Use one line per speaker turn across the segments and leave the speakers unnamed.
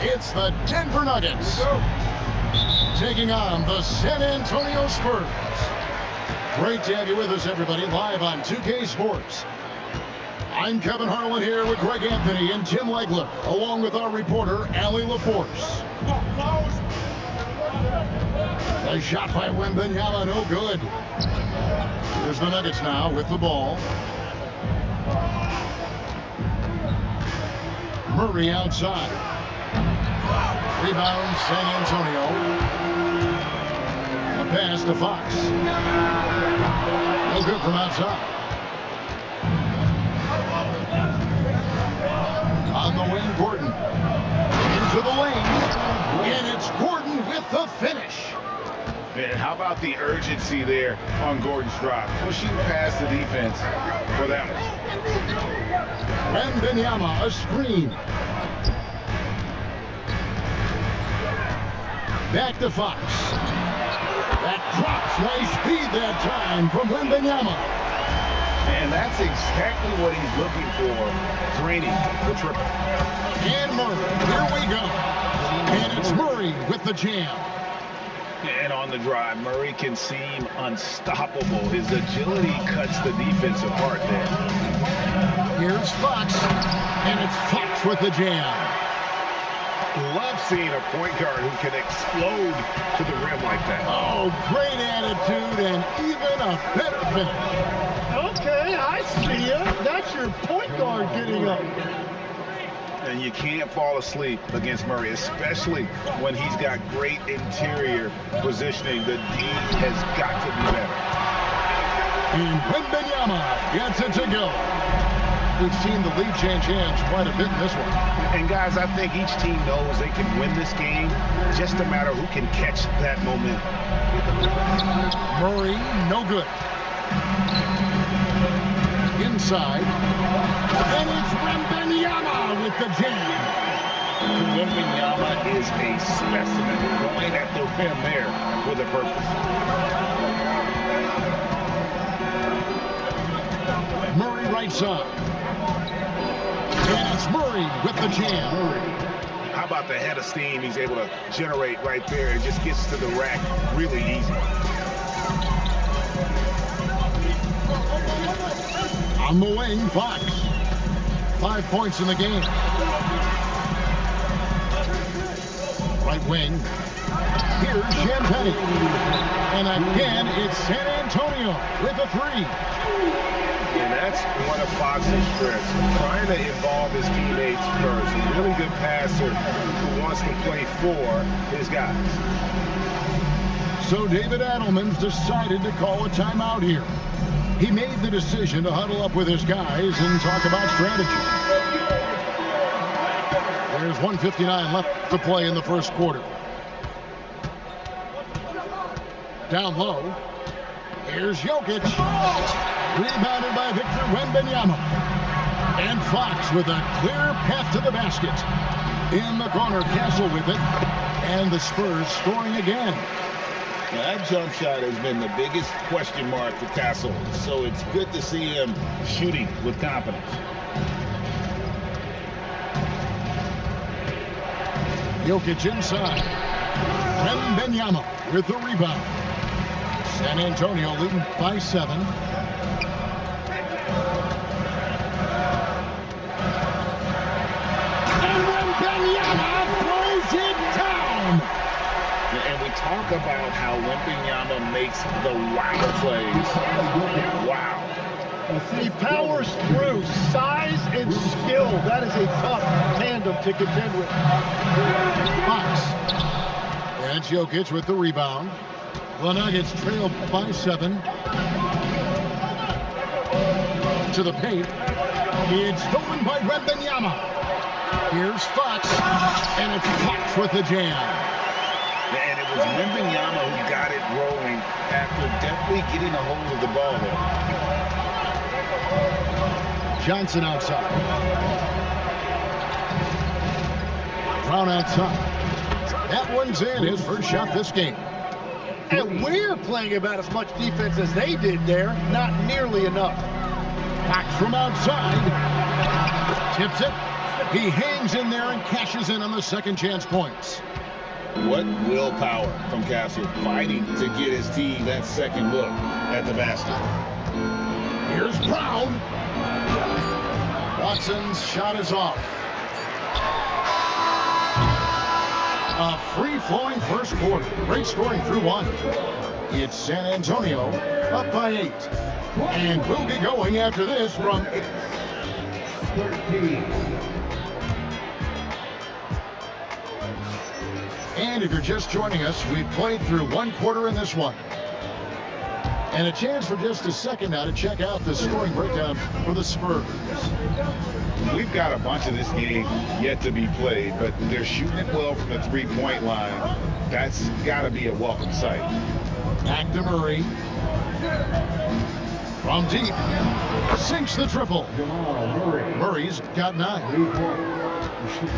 It's the Denver Nuggets taking on the San Antonio Spurs. Great to have you with us, everybody, live on 2K Sports. I'm Kevin Harlan here with Greg Anthony and Tim Legler, along with our reporter, Allie LaForce. A shot by Wembanyama, no good. Here's the Nuggets now with the ball. Murray outside. Rebound, San Antonio. A pass to Fox. No good from outside. On the wing, Gordon. Into the lane. And it's Gordon with the finish.
Man, how about the urgency there on Gordon's drive? Pushing past the defense for that one.
Wembanyama, a screen. Back to Fox. That drops. Nice speed that time from Wembanyama.
And that's exactly what he's looking for, draining the triple.
And Murray, here we go. And it's Murray with the jam.
And on the drive, Murray can seem unstoppable. His agility cuts the defense apart there.
Here's Fox, and it's Fox with the jam.
Love seeing a point guard who can explode to the rim like that.
Oh, great attitude and even a better finish.
Okay, I see ya. That's your point guard getting up.
And you can't fall asleep against Murray, especially when he's got great interior positioning. The D has got to be better.
And Wembanyama gets it to go. We've seen the lead change hands quite a bit in this one.
And guys, I think each team knows they can win this game. Just a matter who can catch that momentum.
Murray, no good. Inside. And it's Wembanyama with the jam.
Wembanyama is a specimen, going at the rim there with a purpose.
Murray right side. And it's Murray with the jam.
How about the head of steam he's able to generate right there? It just gets to the rack really easy.
On the wing, Fox. 5 points in the game. Right wing. Here's Champagnie. And again, it's San Antonio with a three.
And that's one of Fox's strengths, trying to involve his teammates first. A really good passer who wants to play for his guys.
So David Adelman's decided to call a timeout here. He made the decision to huddle up with his guys and talk about strategy. There's 1:59 left to play in the first quarter. Down low. Here's Jokic. Rebounded by Victor Wembanyama. And Fox with a clear path to the basket. In the corner, Castle with it. And the Spurs scoring again.
Now, that jump shot has been the biggest question mark for Castle, so it's good to see him shooting with confidence.
Jokic inside. Wembanyama with the rebound. San Antonio leading by 7. And Wembanyama throws it down.
And we talk about how Wembanyama makes the wow plays. Wow.
He powers through. Size and skill. That is a tough tandem to contend with.
Fox. And Jokic with the rebound. The Nuggets trail by 7. To the paint. It's stolen by Wembanyama. Here's Fox. And it's Fox with the jam.
And it was Wembanyama who got it rolling after definitely getting a hold of the ball there.
Johnson outside. Brown outside. That one's in. His first shot this game.
And we're playing about as much defense as they did there. Not nearly enough.
Fox from outside. Tips it. He hangs in there and cashes in on the second chance points.
What willpower from Castle, fighting to get his team that second look at the basket.
Here's Brown. Watson's shot is off. A free-flowing first quarter. Great scoring through one. It's San Antonio up by 8. And we'll be going after this from 13. And if you're just joining us, we've played through one quarter in this one. And a chance for just a second now to check out the scoring breakdown for the Spurs.
We've got a bunch of this game yet to be played, but they're shooting it well from the three-point line. That's got to be a welcome sight.
Back to Murray. From deep. Sinks the triple. Murray's got 9.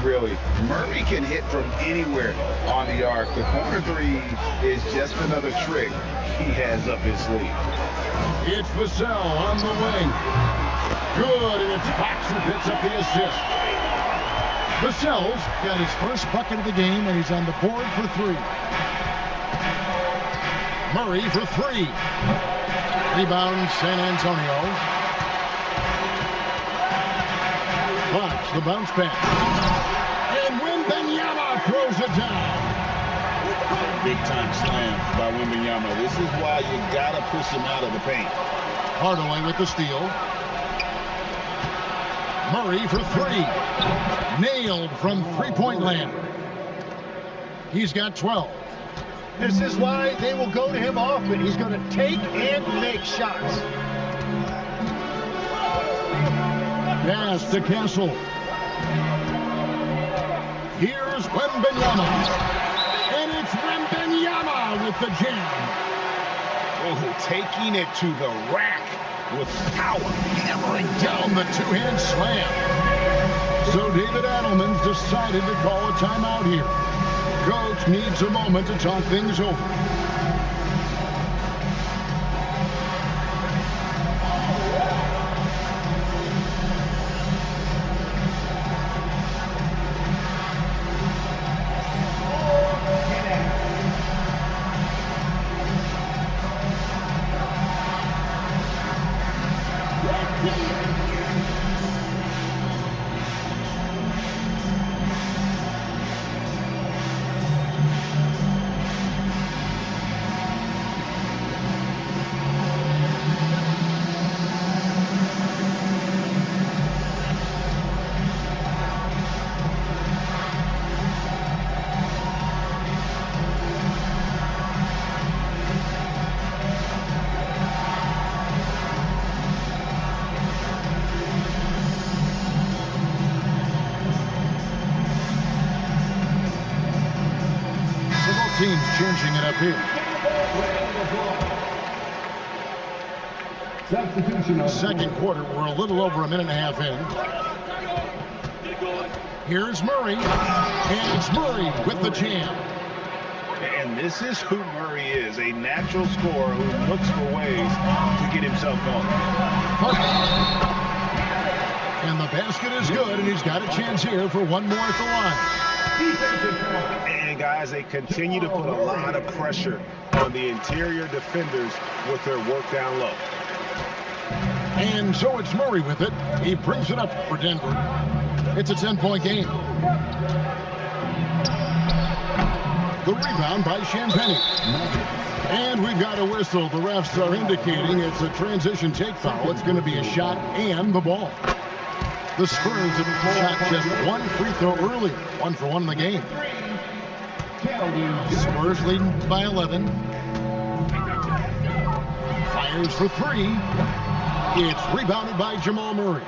Really, Murray can hit from anywhere on the arc. The corner three is just another trick he has up his sleeve.
It's Vassell on the wing. Good, and it's Fox who picks up the assist. Vassell's got his first bucket of the game, and he's on the board for 3. Murray for 3. Rebound, San Antonio. Fox, the bounce back. And Wembanyama throws it down.
Big time slam by Wembanyama. This is why you gotta push him out of the paint.
Hardaway with the steal. Murray for 3. Nailed from three-point land. He's got 12.
This is why they will go to him often. He's going to take and make shots.
Pass to Castle. Here's Wembanyama. And it's Wembanyama with the jam.
Oh, taking it to the rack with power.
Hammering down the two-hand slam. So David Adelman's decided to call a timeout here. Coach needs a moment to talk things over. Teams changing it up here. Second quarter, we're a little over a minute and a half in. Here's Murray, and it's Murray with the jam.
And this is who Murray is, a natural scorer who looks for ways to get himself going.
And the basket is good, and he's got a chance here for one more at the line.
And guys, they continue to put a lot of pressure on the interior defenders with their work down low.
And so it's Murray with it. He brings it up for Denver. It's a 10-point game. The rebound by Champagnie. And we've got a whistle. The refs are indicating it's a transition take foul. It's going to be a shot and the ball. The Spurs have shot just one free throw earlier. 1 for 1 in the game. Spurs leading by 11. Fires for 3. It's rebounded by Jamal Murray.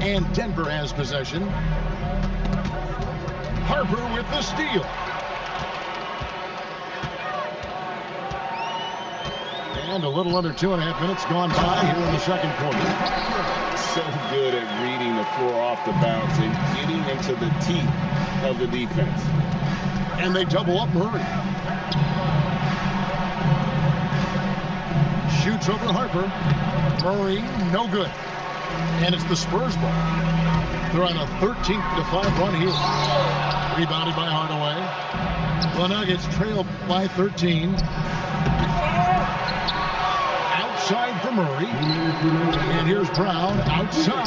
And Denver has possession. Harper with the steal. And a little under 2.5 minutes gone by here in the second quarter.
So good at reading the floor off the bounce and getting into the teeth of the defense.
And they double up Murray. shoots over Harper. Murray, no good. And it's the Spurs ball. They're on a 13-5 run here. Rebounded by Hardaway. The Nuggets trail by 13. Outside for Murray. And here's Brown outside.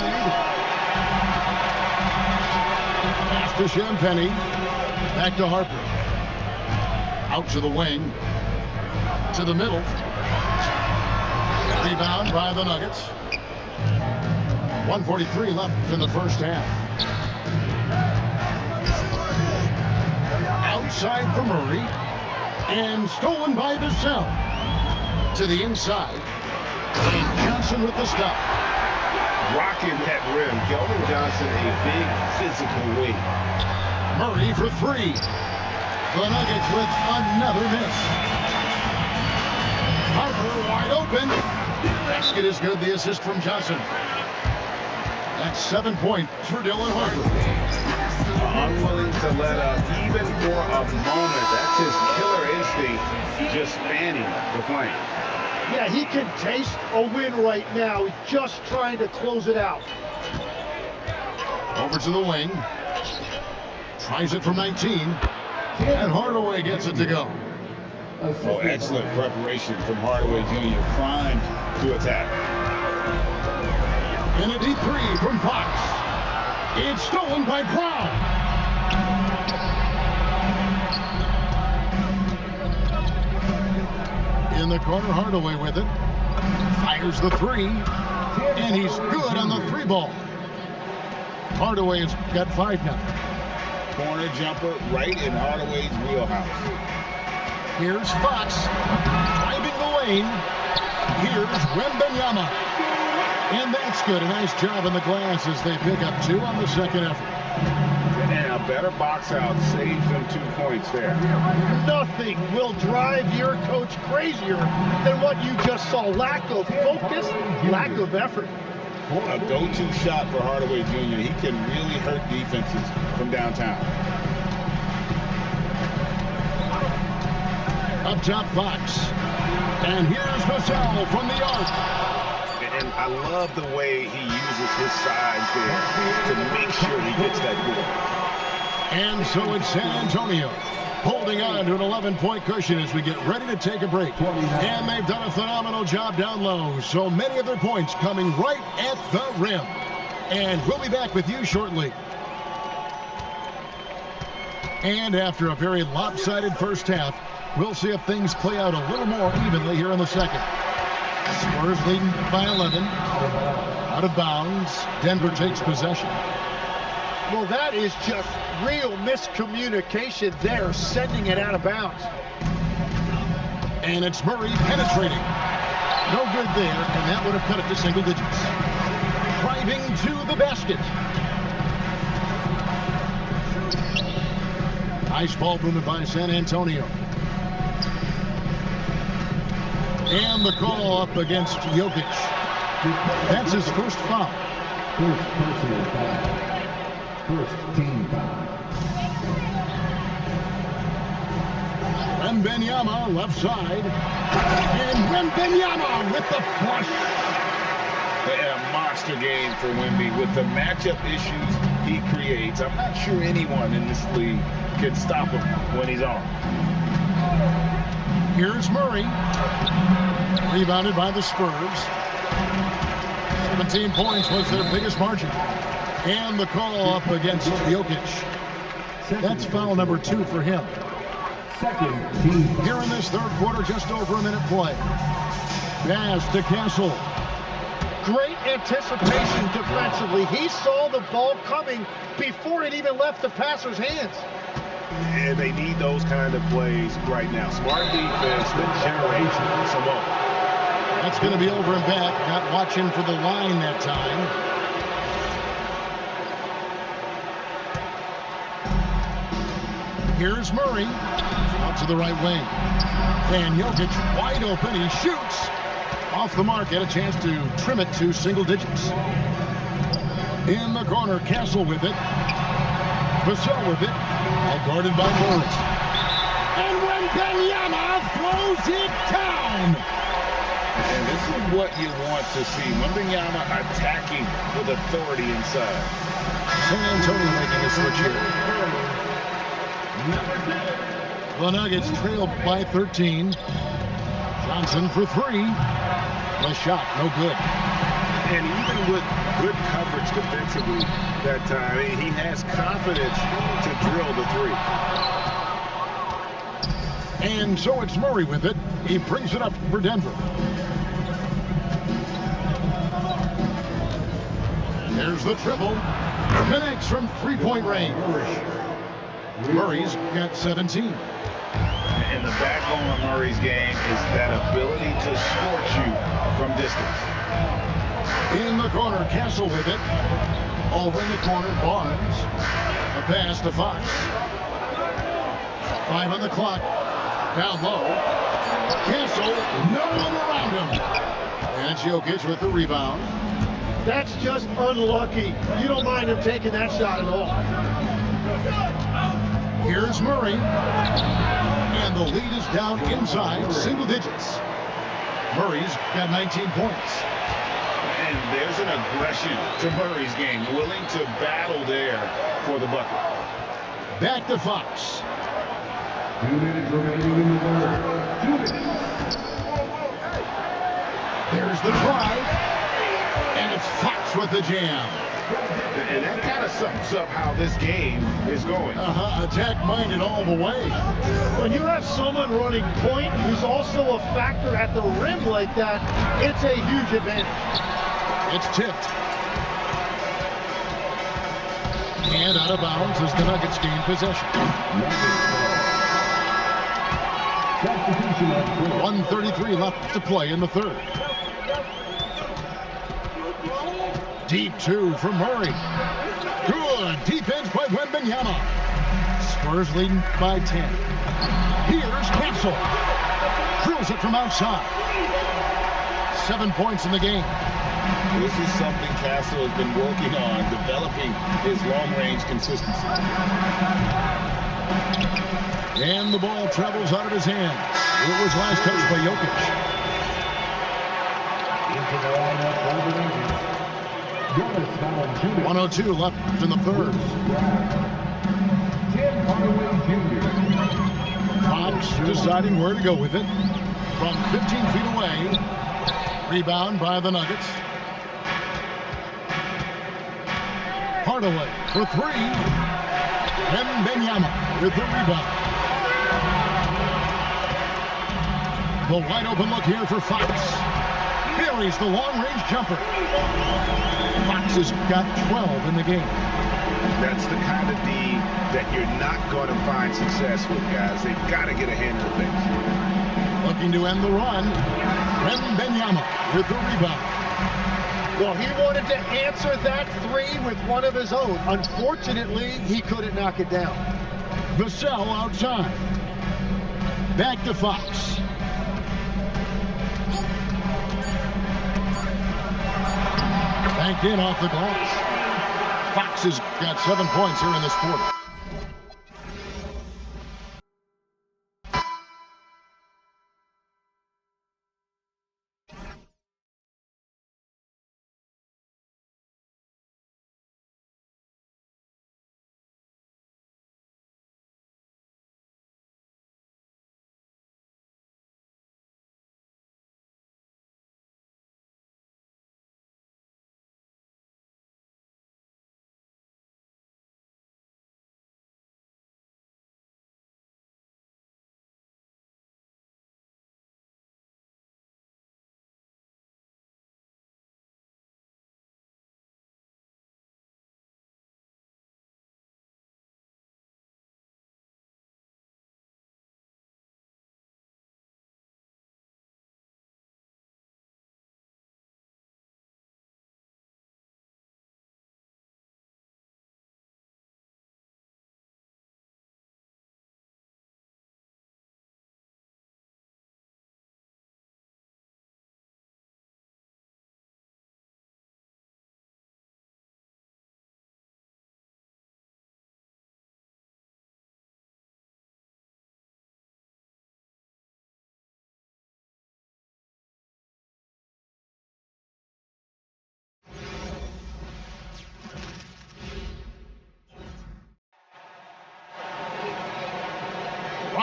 Pass to Champagnie. Back to Harper. Out to the wing. To the middle. Rebound by the Nuggets. 1:43 left in the first half. Outside for Murray. And stolen by Vassell. To the inside. And Johnson with the stop.
Rocking that rim. Keldon Johnson, a big physical weight.
Murray for three. The Nuggets with another miss. Harper wide open. Basket is good. The assist from Johnson. That's 7 points for Dylan Harper.
Unwilling to let up even for a moment. That's his killer instinct, just spanning the flame.
Yeah, he can taste a win right now. He's just trying to close it out.
Over to the wing. Tries it from 19. And Hardaway gets it to go.
Oh, excellent preparation from Hardaway Jr. Primed to attack.
And a deep three from Fox. It's stolen by Brown. In the corner, Hardaway with it. Fires the three. And he's good on the three ball. Hardaway has got 5 now.
Corner jumper right in Hardaway's wheelhouse.
Here's Fox. Driving the lane. Here's Wembanyama. And that's good. A nice job in the glass as they pick up 2 on the second effort.
And a better box out saves them 2 points there.
Nothing will drive your coach crazier than what you just saw. Lack of focus, lack of effort.
A go-to shot for Hardaway Jr. He can really hurt defenses from downtown.
Up top, Fox. And here's Vassell from the arc.
And I love the way he uses his size there to make sure he gets that goal.
And so it's San Antonio holding on to an 11-point cushion as we get ready to take a break. And they've done a phenomenal job down low. So many of their points coming right at the rim. And we'll be back with you shortly. And after a very lopsided first half, we'll see if things play out a little more evenly here in the second. Spurs leading by 11. Out of bounds. Denver takes possession.
Well, that is just real miscommunication there, sending it out of bounds.
And it's Murray penetrating. No good there, and that would have cut it to single digits. Driving to the basket. Nice ball movement by San Antonio. And the call up against Jokic. That's his first foul.
First personal foul. First team foul.
Wembanyama left side. And Wembanyama with the flush.
A monster game for Wemby with the matchup issues he creates. I'm not sure anyone in this league can stop him when he's on.
Here's Murray. Rebounded by the Spurs. 17 points was their biggest margin. And the call up against Jokic. That's foul number 2 for him.
Second team.
Here in this third quarter, just over a minute play. Pass to Castle.
Great anticipation defensively. He saw the ball coming before it even left the passer's hands.
And they need those kind of plays right now. Smart defense that generates some more.
That's going to be over and back. Not watching for the line that time. Here's Murray. Out to the right wing. And Jokic wide open. He shoots. Off the mark. Had a chance to trim it to single digits. In the corner, Castle with it. Vassell with it. All guarded by Murray. And Wembanyama throws it down.
And this is what you want to see. Wembanyama attacking with authority inside.
San Antonio making a switch here. The Nuggets trailed by 13. Johnson for three. The shot, no good.
And even with good coverage defensively that time, he has confidence to drill the three.
And so it's Murray with it. He brings it up for Denver. There's the triple. Connects from three-point range. Murray's got 17.
And the backbone of Murray's game is that ability to scorch you from distance.
In the corner, Castle with it. Over in the corner, Barnes. A pass to Fox. 5 on the clock. Down low. Castle, no one around him. And Jokic with the rebound.
That's just unlucky. You don't mind him taking that shot at all.
Here's Murray. And the lead is down inside single digits. Murray's got 19 points.
And there's an aggression to Murray's game, willing to battle there for the bucket.
Back to Fox.
2 minutes remaining in the third. 2 minutes.
There's the drive. And it's Fox with the jam.
And that kind of sums up how this game is going.
Attack-minded all the way.
When you have someone running point who's also a factor at the rim like that, it's a huge advantage.
It's tipped. And out of bounds as the Nuggets gain possession.
Substitution at
1:33 left to play in the third. Deep two from Murray. Good defense by Wembanyama. Spurs leading by 10. Here's Castle. Drills it from outside. 7 points in the game.
This is something Castle has been working on, developing his long-range consistency.
And the ball travels out of his hands. It was last touched by Jokic.
into the lineup for the Nuggets. Jonas Valanciunas.
102 left in the third.
Tim Hardaway Jr.
Fox deciding where to go with it. From 15 feet away. Rebound by the Nuggets. Hardaway for three. Wembanyama with the rebound. The wide open look here for Fox. Buries the long-range jumper. Fox has got 12 in the game.
That's the kind of D that you're not going to find success with, guys. They've got to get a handle of things.
Looking to end the run. Wembanyama with the rebound.
Well, he wanted to answer that three with one of his own. Unfortunately, he couldn't knock it down.
Vassell outside. Back to Fox. Banked in off the glass. Fox has got 7 points here in this quarter.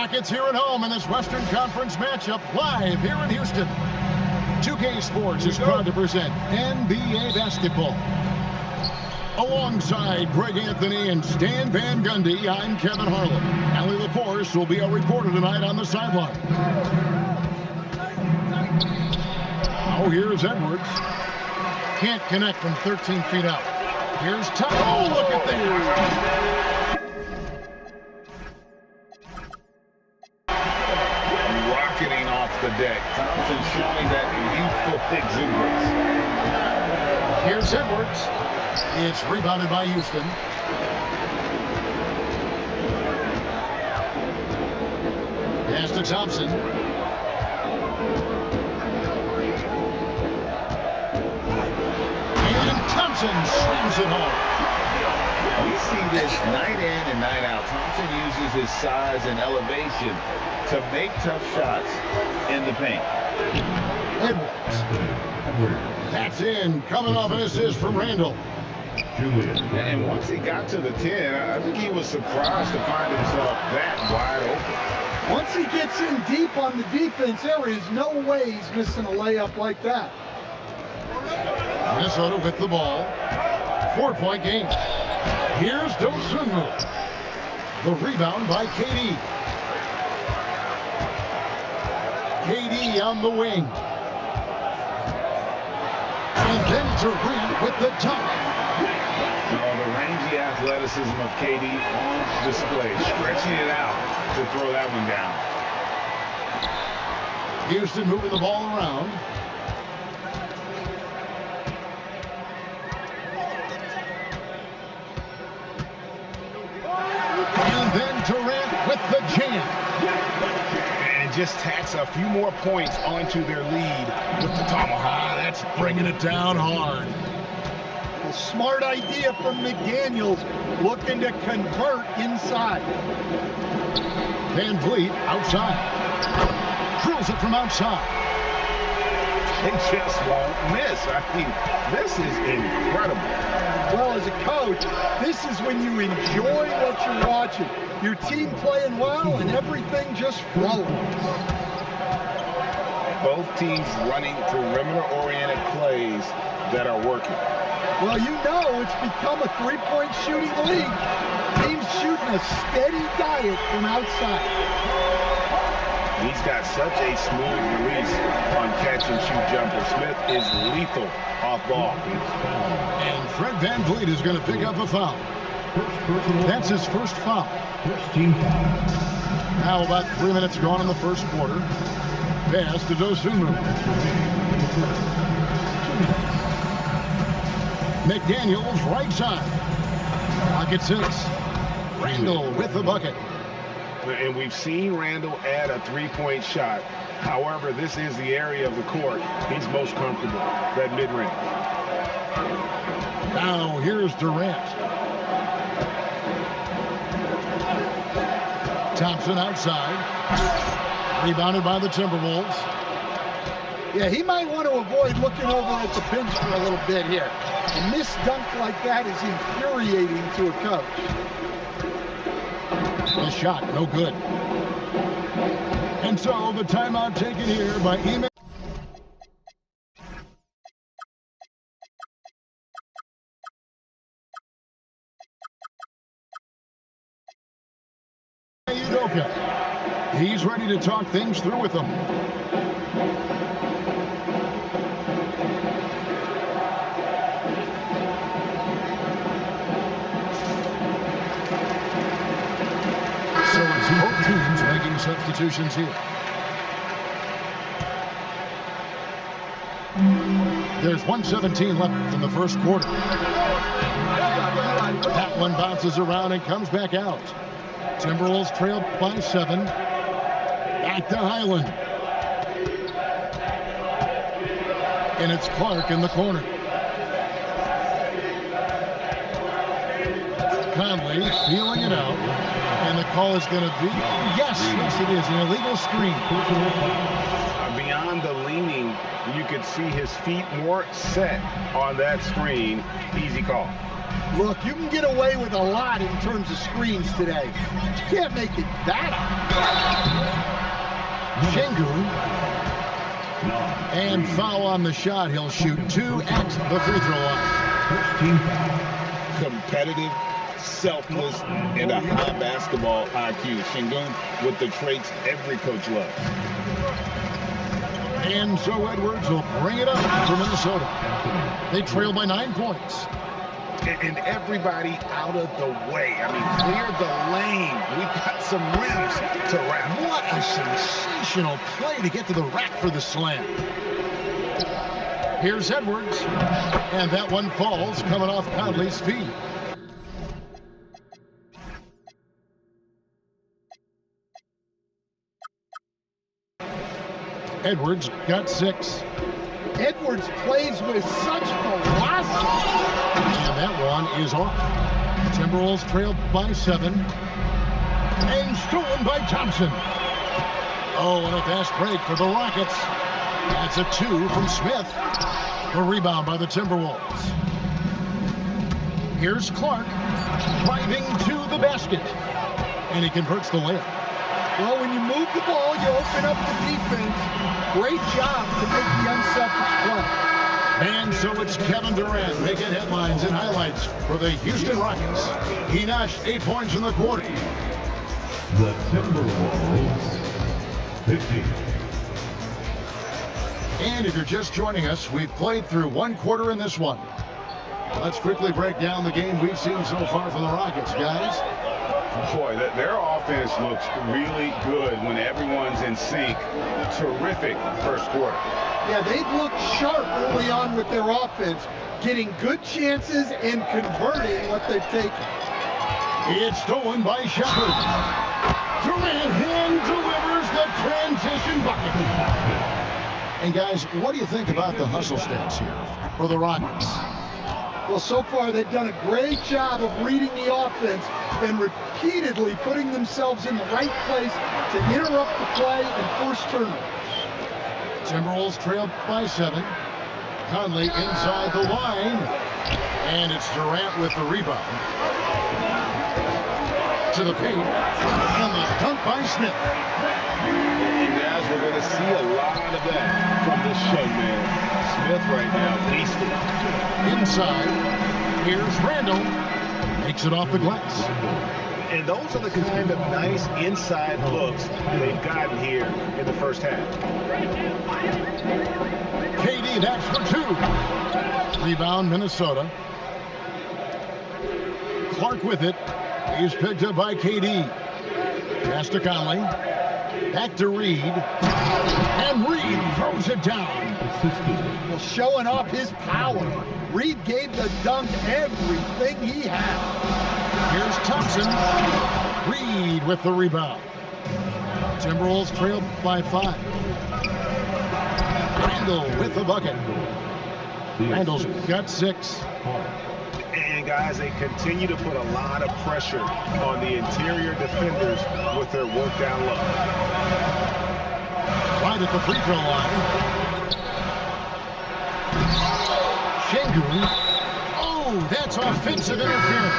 Rockets here at home in this Western Conference matchup live here in Houston. 2K Sports is proud to present NBA basketball. Alongside Greg Anthony and Stan Van Gundy, I'm Kevin Harlan. Allie LaForce will be our reporter tonight on the sideline. Now here's Edwards. Can't connect from 13 feet out. Here's Tom. Oh, look at that.
Rocketing off the deck. Thompson showing that youthful exuberance.
Here's Edwards. It's rebounded by Houston. Pass to Thompson. And Thompson slams it home.
We see this night in and night out. Thompson uses his size and elevation to make tough shots in the paint.
Edwards. That's in. Coming off an assist from Randall.
And once he got to the 10, I think he was surprised to find himself that wide open.
Once he gets in deep on the defense, there is no way he's missing a layup like that.
Minnesota with the ball. 4-point game. Here's Dosunmu. The rebound by KD. KD on the wing. And then Durant with the top.
The rangy athleticism of KD on display, stretching it out to throw that one down.
Houston moving the ball around. And then Durant with the jam.
And just tacks a few more points onto their lead with the tomahawk.
That's bringing it down hard.
A smart idea from McDaniels, looking to convert inside.
Van Vliet outside. Drills it from outside.
They just won't miss. I mean, this is incredible.
Well, as a coach, this is when you enjoy what you're watching. Your team playing well and everything just flowing.
Both teams running perimeter-oriented plays that are working.
Well, you know it's become a three-point shooting league. Teams shooting a steady diet from outside.
He's got such a smooth release on catch-and-shoot jumper. Smith is lethal off ball.
And Fred Van Vliet is going to pick up a foul. That's his first foul. Now about 3 minutes gone in the first quarter. Pass to Dosunmu. McDaniels right side. Pocket 6. Randall with the bucket.
And we've seen Randall add a three-point shot. However, this is the area of the court he's most comfortable, that mid-range.
Now here's Durant. Thompson outside. Rebounded by the Timberwolves.
Yeah, he might want to avoid looking over at the bench for a little bit here. A missed dunk like that is infuriating to a coach.
The shot, no good. And so the timeout taken here by Ime Udoka. He's ready to talk things through with them. So it's both teams making substitutions here. There's 1:17 left in the first quarter. That one bounces around and comes back out. Timberwolves trail by 7. Back to Highland. And it's Clark in the corner. Conley feeling it out. And the call is going to be, yes, it is, an illegal screen.
Beyond the leaning, you could see his feet more set on that screen. Easy call.
Look, you can get away with a lot in terms of screens today. You can't make it that high.
Şengün. And foul on the shot. He'll shoot 2 at the free throw line.
Competitive, selfless, and a high basketball IQ. Şengün with the traits every coach loves.
And so Edwards will bring it up for Minnesota. They trail by 9 points.
And everybody out of the way. I mean, clear the lane. We've got some rims to wrap.
What a sensational play to get to the rack for the slam. Here's Edwards. And that one falls coming off Conley's feet. Edwards got 6.
Edwards plays with such velocity.
And that one is off. Timberwolves trail by 7. And stolen by Thompson. Oh, and a fast break for the Rockets. That's a 2 from Smith. The rebound by the Timberwolves. Here's Clark driving to the basket. And he converts the layup.
Well, when you move the ball, you open up the defense. Great job to make the unselfish play.
And so it's Kevin Durant making headlines and highlights for the Houston Rockets. He notched 8 points in the quarter.
The Timberwolves 50.
And if you're just joining us, we've played through 1 quarter in this one. Let's quickly break down the game we've seen so far from the Rockets, guys.
Boy, their offense looks really good when everyone's in sync. Terrific first quarter.
Yeah, they've looked sharp early on with their offense, getting good chances and converting what they've taken.
It's stolen by Shepard. Durant hand delivers the transition bucket. And guys, what do you think about the hustle stats here for the Rockets?
Well, so far they've done a great job of reading the offense and repeatedly putting themselves in the right place to interrupt the play and force turnovers.
Timberwolves trail by 7. Conley inside the line. And it's Durant with the rebound. To the paint. And the dunk by Smith.
And guys, we're going to see a lot of that from this young man. Smith right now, beasting.
Inside. Here's Randall. Makes it off the glass.
And those are the kind of nice inside looks they've gotten here in the first half.
KD, that's for 2. Rebound, Minnesota. Clark with it. He's picked up by KD. Pass to Conley. Back to Reed. And Reed throws it down.
Well, showing off his power. Reed gave the dunk everything he had.
Here's Thompson. Reed with the rebound. Timberwolves trail by 5. Randall with the bucket. Randall's got 6.
And guys, they continue to put a lot of pressure on the interior defenders with their work down low.
Right at the free throw line. Şengün. Oh, that's offensive interference.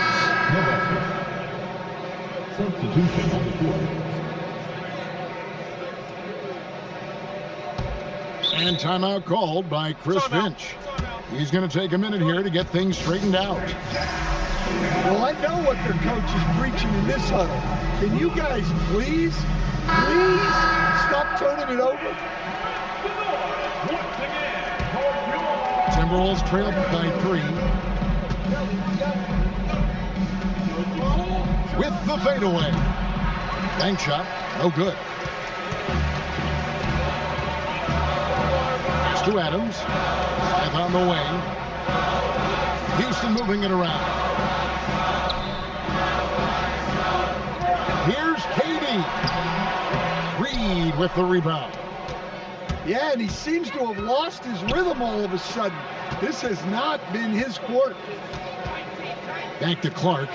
Substitution on the court.
And timeout called by Chris Finch. He's going to take a minute here to get things straightened out.
Well, I know what their coach is preaching in this huddle. Can you guys please stop turning it over?
Timberwolves trail by 3. With the fadeaway. Bank shot, no good. Pass to Adams. Smith on the way. Houston moving it around. Here's KD. Reed with the rebound.
Yeah, and he seems to have lost his rhythm all of a sudden. This has not been his quarter.
Back to Clark.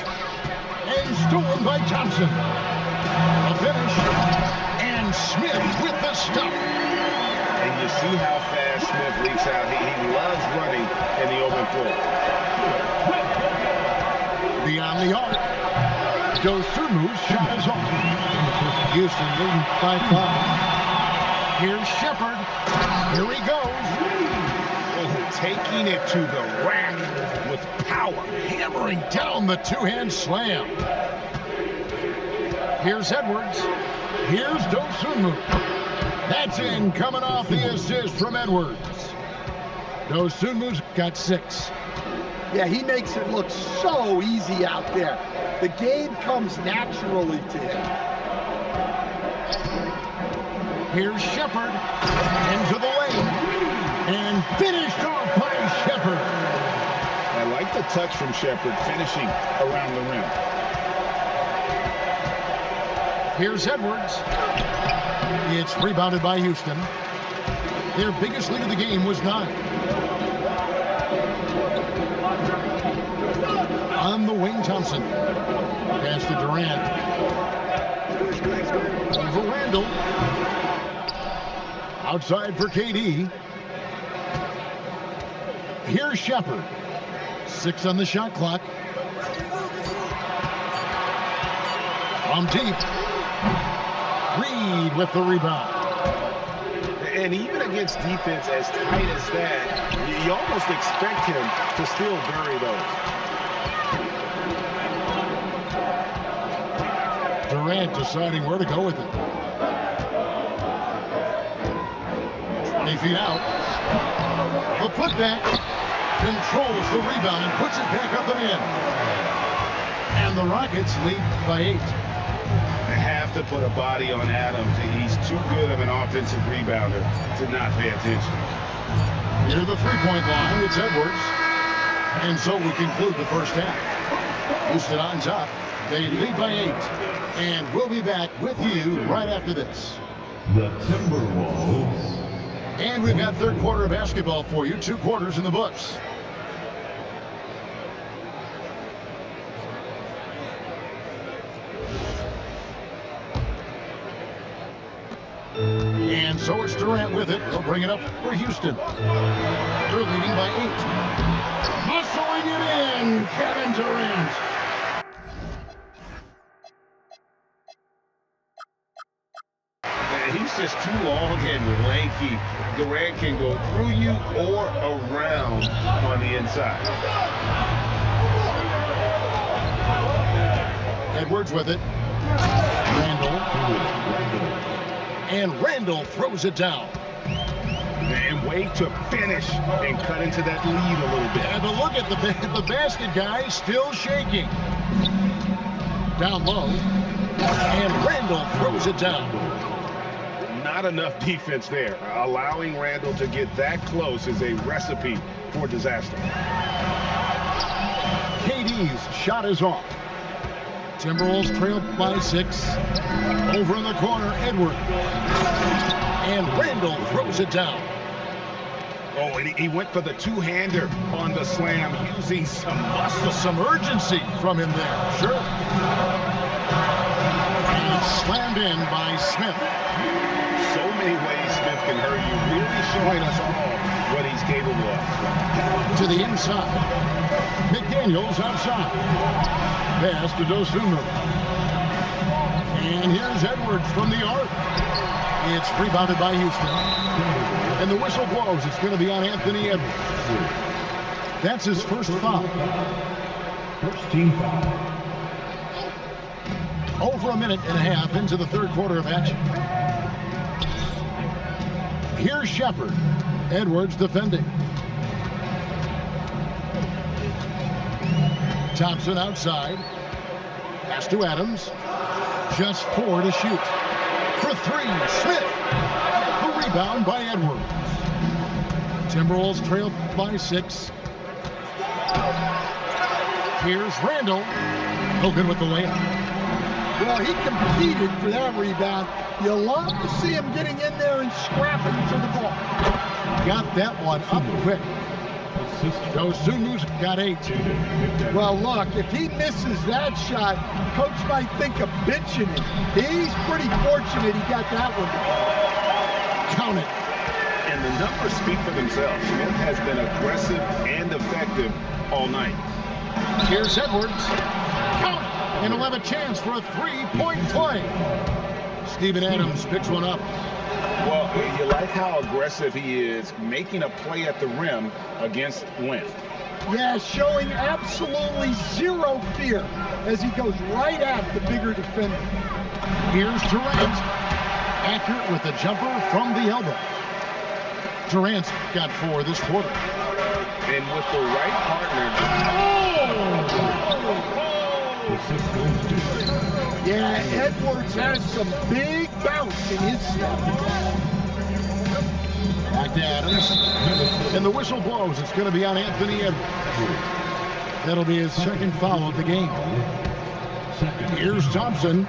And stolen by Thompson. A finish. And Smith with the stop.
And you see how fast Smith leaks out. He loves running in the open floor.
beyond the arc. Dosunmu's shot is off. Houston leading by 5. Here's Shepard. Here he goes.
Oh, taking it to the rack with power.
Hammering down the two-hand slam. Here's Edwards. Here's Dosunmu. That's in, coming off the assist from Edwards. Dosunmu's got 6.
Yeah, he makes it look so easy out there. The game comes naturally to him.
Here's Shepard. Into the lane. And finished off by Shepard.
I like the touch from Shepard, finishing around the rim.
Here's Edwards. It's rebounded by Houston. Their biggest lead of the game was 9. On the wing, Thompson. Pass to Durant. Over Randall. Outside for KD. Here's Shepard. 6 on the shot clock. From deep. Reed with the rebound.
And even against defense as tight as that, you almost expect him to still bury those.
Durant deciding where to go with it. 20 feet out. The putback controls the rebound and puts it back up and in. And the Rockets lead by 8.
They have to put a body on Adams. He's too good of an offensive rebounder to not pay attention.
Near the three-point line, it's Edwards. And so we conclude the first half. Houston on top. They lead by 8. And we'll be back with you right after this.
The Timberwolves.
And we've got third quarter basketball for you. 2 quarters in the books. And so it's Durant with it. They'll bring it up for Houston. They're leading by 8. Muscling it in, Kevin Durant.
He's just too long and lanky. Durant can go through you or around on the inside.
Edwards with it. Randall. And Randall throws it down.
And way to finish and cut into that lead a little bit.
And but look at the basket guy still shaking. Down low. And Randall throws it down.
Not enough defense there. Allowing Randall to get that close is a recipe for disaster.
KD's shot is off. Timberwolves trail by 6. Over in the corner, Edwards. And Randall throws it down.
Oh, and he went for the two-hander on the slam, using some muscle.
Some urgency from him there. Sure. And it's slammed in by Smith.
So many ways Smith can hurt you, really showing us all what he's capable of.
To the inside. McDaniels outside. Pass to Dosunmu. And here's Edwards from the arc. It's rebounded by Houston. And the whistle blows. It's going to be on Anthony Edwards. That's his first foul.
First team foul.
Over a minute and a half into the third quarter of action. Here's Shepard. Edwards defending. Thompson outside. Pass to Adams. Just 4 to shoot. For 3, Smith. The rebound by Edwards. Timberwolves trail by 6. Here's Randall. Hogan with the layup.
Well, he competed for that rebound. You love to see him getting in there and scrapping for the ball.
Got that one up quick. Dosunmu's got 8.
Well, look, if he misses that shot, coach might think of benching him. He's pretty fortunate he got that one.
Count it.
And the numbers speak for themselves. Smith has been aggressive and effective all night.
Here's Edwards. Count! And he'll have a chance for a three-point play. Steven Adams picks one up.
Well, you like how aggressive he is, making a play at the rim against length.
Yeah, showing absolutely zero fear as he goes right at the bigger defender.
Here's Durant. Accurate with the jumper from the elbow. Durant's got 4 this quarter.
And with the right partner.
Yeah, Edwards has some big bounce in his step.
Back to Adams. And the whistle blows. It's going to be on Anthony Edwards. That'll be his second foul of the game. Here's Thompson.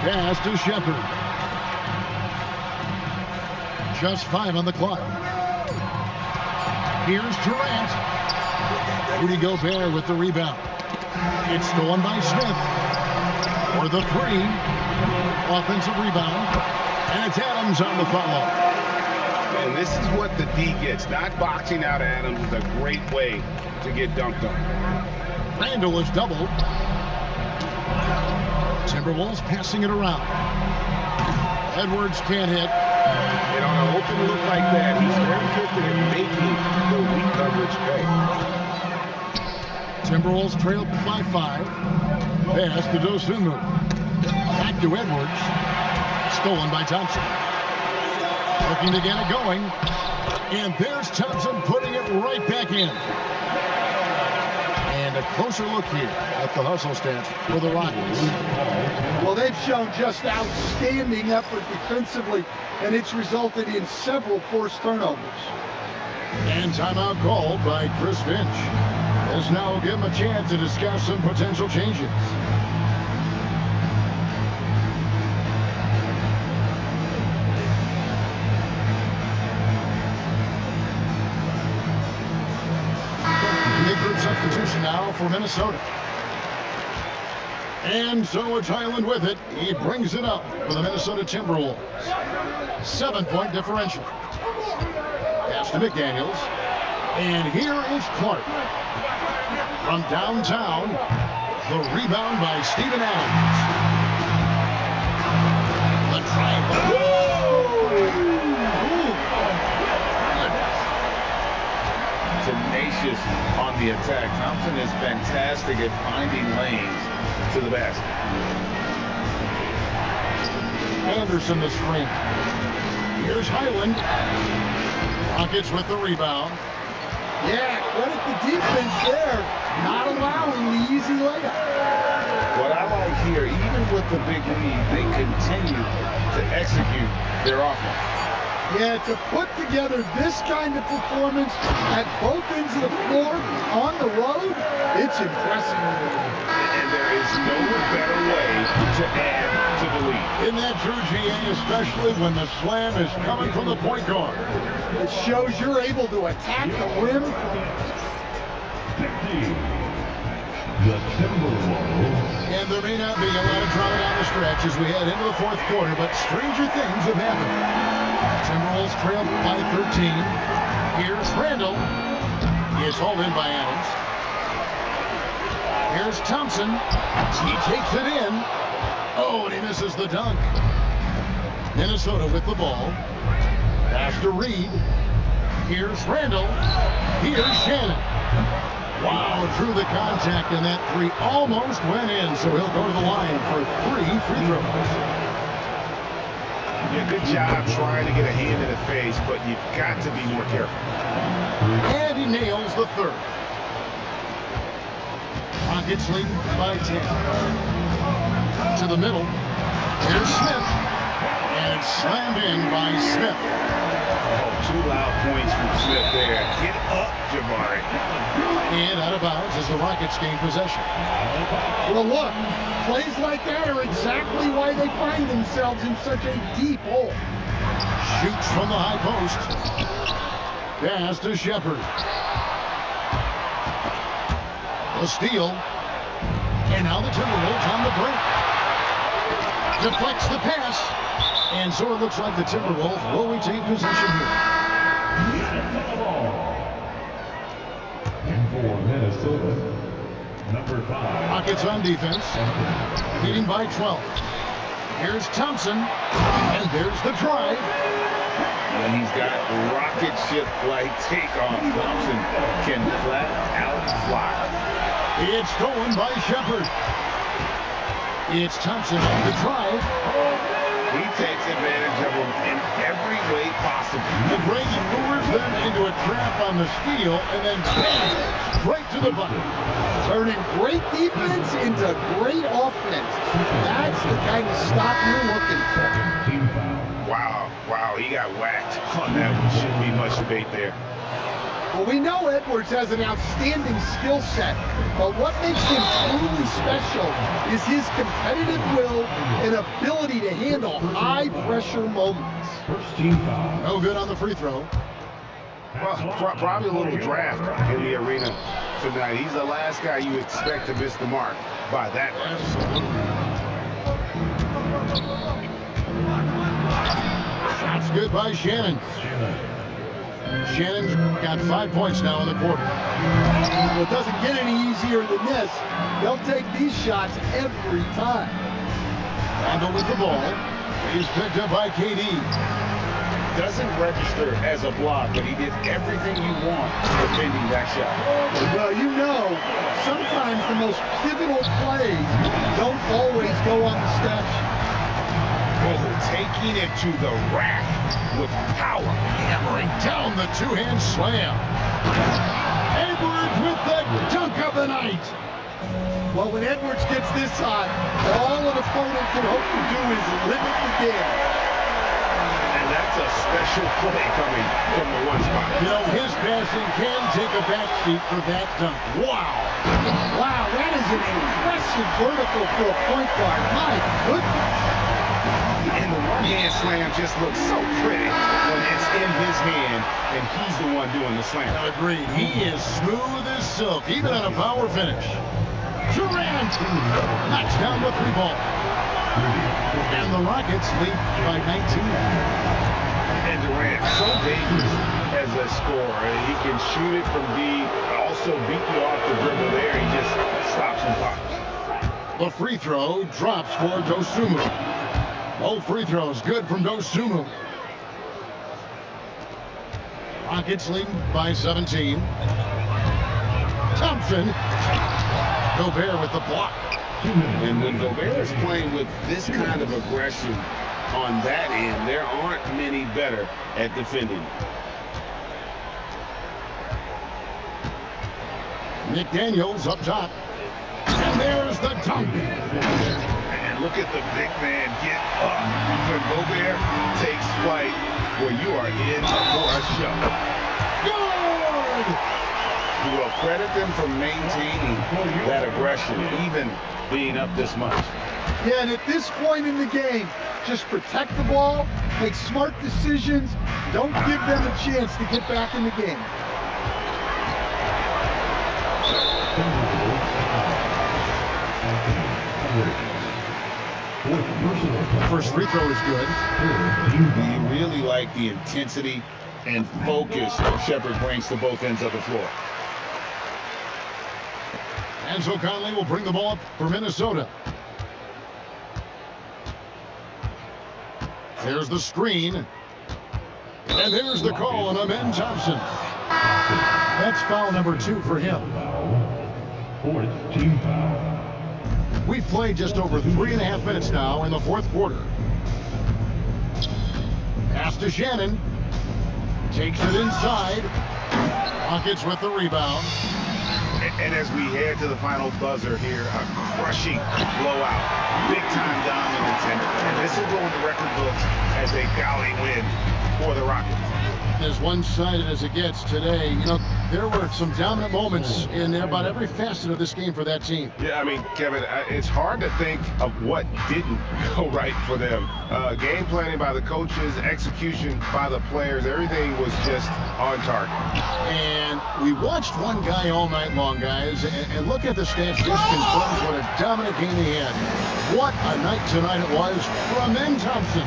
Pass to Shepard. Just 5 on the clock. Here's Durant. Rudy Gobert with the rebound. It's stolen by Smith. For the 3. Offensive rebound. And it's Adams on the follow.
And this is what the D gets. Not boxing out Adams is a great way to get dunked on.
Randall is doubled. Timberwolves passing it around. Edwards can't hit.
And on an open look like that, he's very gifted at making the weak coverage pay.
Timberwolves trail by 5. Pass to Dosunmu. Back to Edwards. Stolen by Thompson. Looking to get it going. And there's Thompson putting it right back in. And a closer look here at the hustle stats for the Rockets.
Well, they've shown just outstanding effort defensively, and it's resulted in several forced turnovers.
And timeout called by Chris Finch. As now we'll give him a chance to discuss some potential changes. Big group substitution now for Minnesota. And so it's Highland with it. He brings it up for the Minnesota Timberwolves. 7-point differential. Pass to McDaniels. And here is Clark. From downtown, the rebound by Steven Adams. The triangle.
Tenacious on the attack. Thompson is fantastic at finding lanes to the basket.
Anderson the screen. Here's Highland. Rockets with the rebound.
Yeah, credit the defense there, not allowing the easy layup.
What I like here, even with the big lead, they continue to execute their offense.
Yeah, to put together this kind of performance at both ends of the floor on the road, it's impressive.
And there is no better way to add to the lead.
In that true GA, especially when the slam is coming from the point guard.
It shows you're able to attack the rim.
And there may not be a lot of drama down the stretch as we head into the 4th quarter, but stranger things have happened. Timberwolves trail by 13. Here's Randall. He is hauled in by Adams. Here's Thompson. He takes it in. Oh, and he misses the dunk. Minnesota with the ball. Pass to Reed. Here's Randall. Here's Shannon. Wow, through the contact, and that 3 almost went in, so he'll go to the line for 3 free throws.
Yeah, good job trying to get a hand in the face, but you've got to be more careful.
And he nails the 3rd. Rockets lead by 10. To the middle. Here's Smith. And it's slammed in by Smith.
Oh, 2 loud points from Smith there. Get up, Jabari.
And out of bounds as the Rockets gain possession.
Well, look, plays like that are exactly why they find themselves in such a deep hole.
Shoots from the high post. Pass to Shepard. The steal. And now the Timberwolves on the break. Deflects the pass. And so it looks like the Timberwolves will retain possession here.
for Minnesota, number 5.
Rockets on defense, leading by 12. Here's Thompson, and there's the drive.
And he's got rocket ship-like takeoff. Thompson can flat out fly.
It's stolen by Shepard. It's Thompson on the drive.
He takes advantage of him in every way possible.
The Brady lures them into a trap on the steal, and then bam, straight to the bucket.
Turning great defense into great offense. That's the kind of stop you're looking for.
Team foul.
Wow, he got whacked on that one. Shouldn't be much debate there.
Well, we know Edwards has an outstanding skill set, but what makes him truly special is his competitive will and ability to handle high-pressure moments.
First team foul.
No good on the free throw.
Well, probably a little draft in the arena tonight. He's the last guy you expect to miss the mark by that much.
Shot's good by Shannon. Shannon's got 5 points now in the quarter.
Well, it doesn't get any easier than this. They'll take these shots every time.
Randall with the ball. He's picked up by KD.
Doesn't register as a block, but he did everything you want defending that shot.
Well, you know, sometimes the most pivotal plays don't always go on the stat sheet.
Oh, taking it to the rack with power.
Hammering down the two-hand slam. Edwards with the dunk of the night.
Well, when Edwards gets this hot, all an opponent can hope to do is limit the damage.
And that's a special play coming from the one spot.
You know, his passing can take a backseat for that dunk. Wow.
Wow, that is an impressive vertical for a point guard. My goodness.
And the one-hand slam just looks so pretty when it's in his hand and he's the one doing the slam.
Agreed. He is smooth as silk, even on a power finish. Durant knocks down the 3-ball. And the Rockets lead by 19.
And Durant, so dangerous as a scorer. He can shoot it from deep, also beat you off the dribble there. He just stops and pops.
The free throw drops for Dosunmu. Both free throws good from Dosunmu. Rockets lead by 17. Thompson. Gobert with the block.
And when Gobert is playing with this kind of aggression on that end, there aren't many better at defending.
Nick Daniels up top. And there's the dunk.
And look at the big man get up when Gobert takes flight where you are in for a show.
Good!
You will credit them for maintaining that aggression, even being up this much.
Yeah, and at this point in the game, just protect the ball, make smart decisions, don't give them a chance to get back in the game.
First free throw is good.
You really like the intensity and focus Shepard brings to both ends of the floor.
Enzo Conley will bring the ball up for Minnesota. There's the screen. And there's the call on Amen Thompson. That's foul number 2 for him.
Fourth team foul.
We've played just over 3.5 minutes now in the fourth quarter. Pass to Shannon. Takes it inside. Rockets with the rebound.
And as we head to the final buzzer here, a crushing blowout, big-time dominance, and this will go in the record books as a gaudy win for the Rockets.
As one-sided as it gets today, you know, there were some dominant moments in about every facet of this game for that team.
Yeah, I mean, Kevin, it's hard to think of what didn't go right for them. Game planning by the coaches, execution by the players, everything was just on target.
And we watched one guy all night long, guys, and look at the stats. Just confirms what a dominant game he had. What a night tonight it was from Amen Thompson.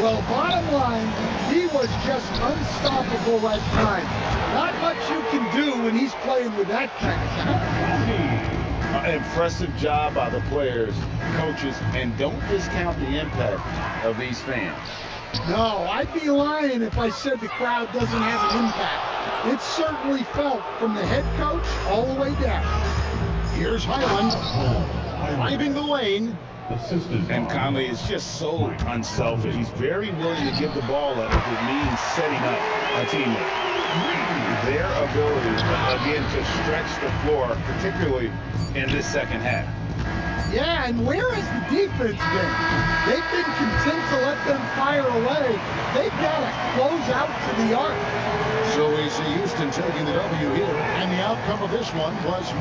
Well, bottom line, he was just unstoppable at times. Not much you can do when he's playing with that kind of guy.
Impressive job by the players, coaches, and don't discount the impact of these fans.
No, I'd be lying if I said the crowd doesn't have an impact. It's certainly felt from the head coach all the way down.
Here's Highland driving the lane.
And Conley is just so unselfish. He's very willing to give the ball up if it means setting up a teammate. Their ability, again, to stretch the floor, particularly in this second half.
Yeah, and where has the defense been? They've been content to let them fire away. They've got to close out to the arc.
So we see Houston taking the W here, and the outcome of this one was...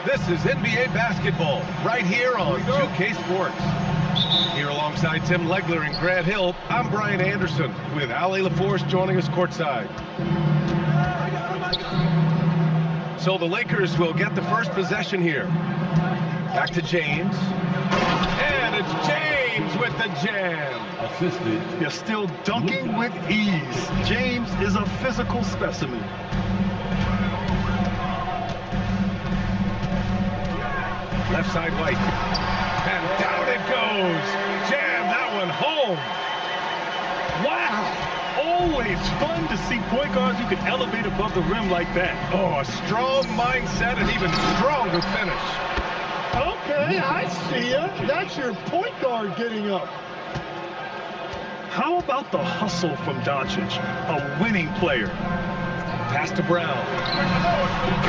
This is NBA basketball, right here on 2K Sports. Here alongside Tim Legler and Grant Hill, I'm Brian Anderson with Ale LaForce joining us courtside. So the Lakers will get the first possession here. Back to James. And it's James with the jam.
Assisted.
You're still dunking with ease. James is a physical specimen.
Left side White. And down it goes. Jam that one home.
Wow! Always fun to see point guards who can elevate above the rim like that.
Oh, a strong mindset and even stronger finish.
Okay, I see ya. That's your point guard getting up.
How about the hustle from Doncic, a winning player?
Pass to Brown.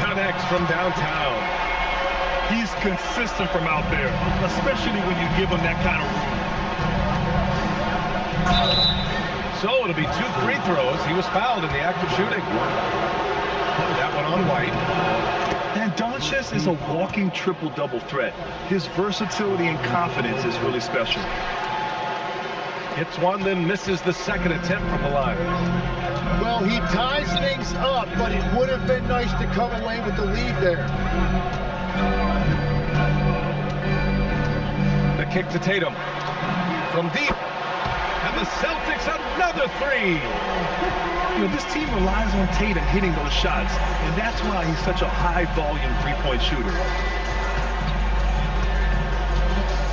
Connects from downtown.
He's consistent from out there, especially when you give him that kind of room.
So it'll be 2 free throws. He was fouled in the act of shooting. That one on White.
And Doncic is a walking triple-double threat. His versatility and confidence is really special.
Hits one, then misses the second attempt from the line.
Well, he ties things up, but it would have been nice to come away with the lead there.
The kick to Tatum from deep, and the Celtics another 3.
You know, this team relies on Tatum hitting those shots, and that's why he's such a high-volume three-point shooter.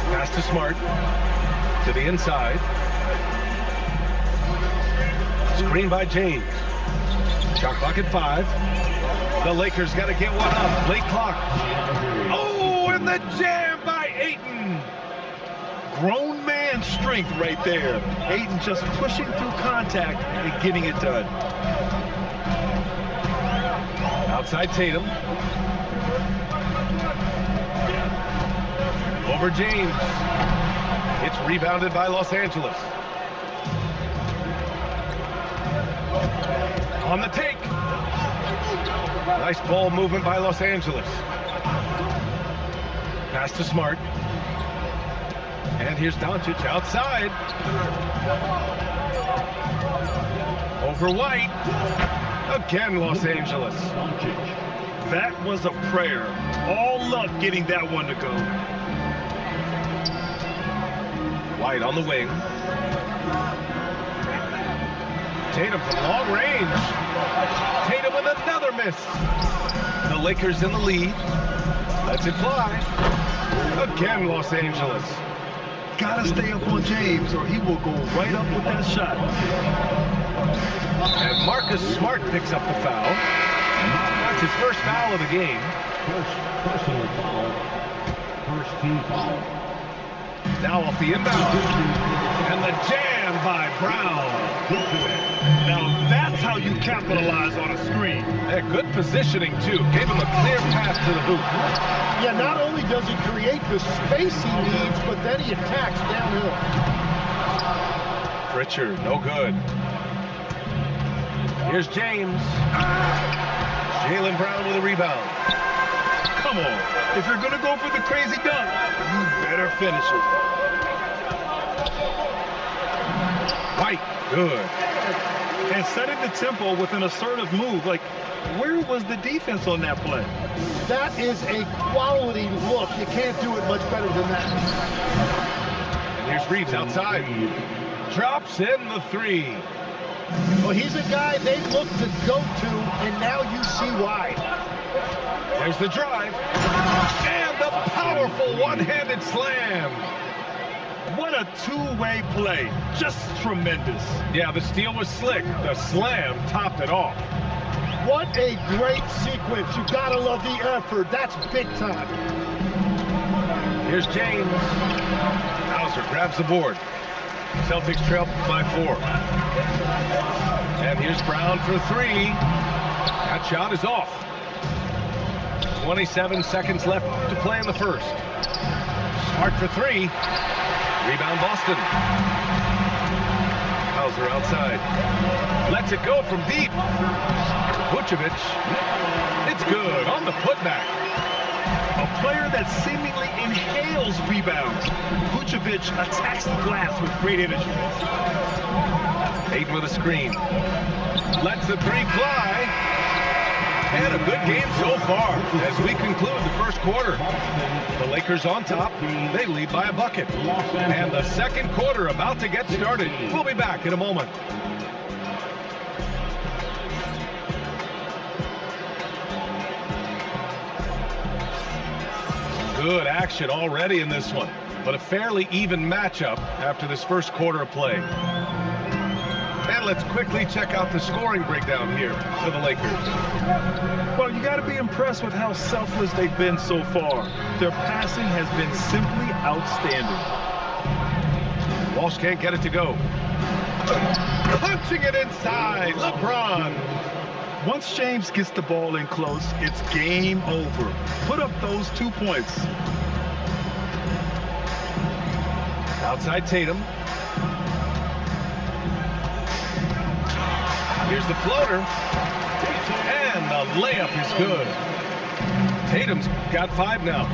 Pass to Smart, to the inside. Screen by James. Shot clock at 5. The Lakers got to get one up. Late clock. Oh, and the jam by
grown man strength right there. Ayton just pushing through contact and getting it done.
Outside Tatum. Over James. It's rebounded by Los Angeles. On the take. Nice ball movement by Los Angeles. Pass to Smart. And here's Doncic outside. Over White. Again, Los Angeles.
That was a prayer. All luck getting that one to go.
White on the wing. Tatum from long range. Tatum with another miss. The Lakers in the lead. Lets it fly. Again, Los Angeles.
Gotta stay up on James or he will go right up with that shot.
And Marcus Smart picks up the foul. That's his first foul of the game.
Personal foul. First team foul.
Now off the inbound. And the jam by Brown.
Now that's how you capitalize on a screen.
Yeah, good positioning too. Gave him a clear path to the hoop.
Yeah, not only does he create the space he needs, but then he attacks downhill.
Pritchard, no good. Here's James. Jaylen Brown with a rebound.
Come on. If you're going to go for the crazy dunk, you better finish it.
White, good.
And setting the tempo with an assertive move. Like, where was the defense on that play?
That is a quality look. You can't do it much better than that.
And here's Reeves outside. Drops in the three.
Well, he's a guy they look to go to, and now you see why.
There's the drive. And the powerful one-handed slam.
What a two-way play. Just tremendous.
Yeah, the steal was slick. The slam topped it off.
What a great sequence. You gotta love the effort. That's big time.
Here's James. Hauser grabs the board. Celtics trail by 4. And here's Brown for 3. That shot is off. 27 seconds left to play in the first. Smart for 3. Rebound Boston. Hauser outside. Lets it go from deep. Vucevic. It's good on the putback.
A player that seemingly inhales rebounds. Vucevic attacks the glass with great energy.
Ayton with a screen. Lets the 3 fly. And a good game so far as we conclude the first quarter. The Lakers on top. They lead by a bucket. And the second quarter about to get started. We'll be back in a moment. Good action already in this one, but a fairly even matchup after this first quarter of play. And let's quickly check out the scoring breakdown here for the Lakers.
Well, you got to be impressed with how selfless they've been so far. Their passing has been simply outstanding.
Walsh can't get it to go. Punching it inside, LeBron.
Once James gets the ball in close, it's game over. Put up those 2 points.
Outside Tatum. Here's the floater. And the layup is good. Tatum's got 5 now.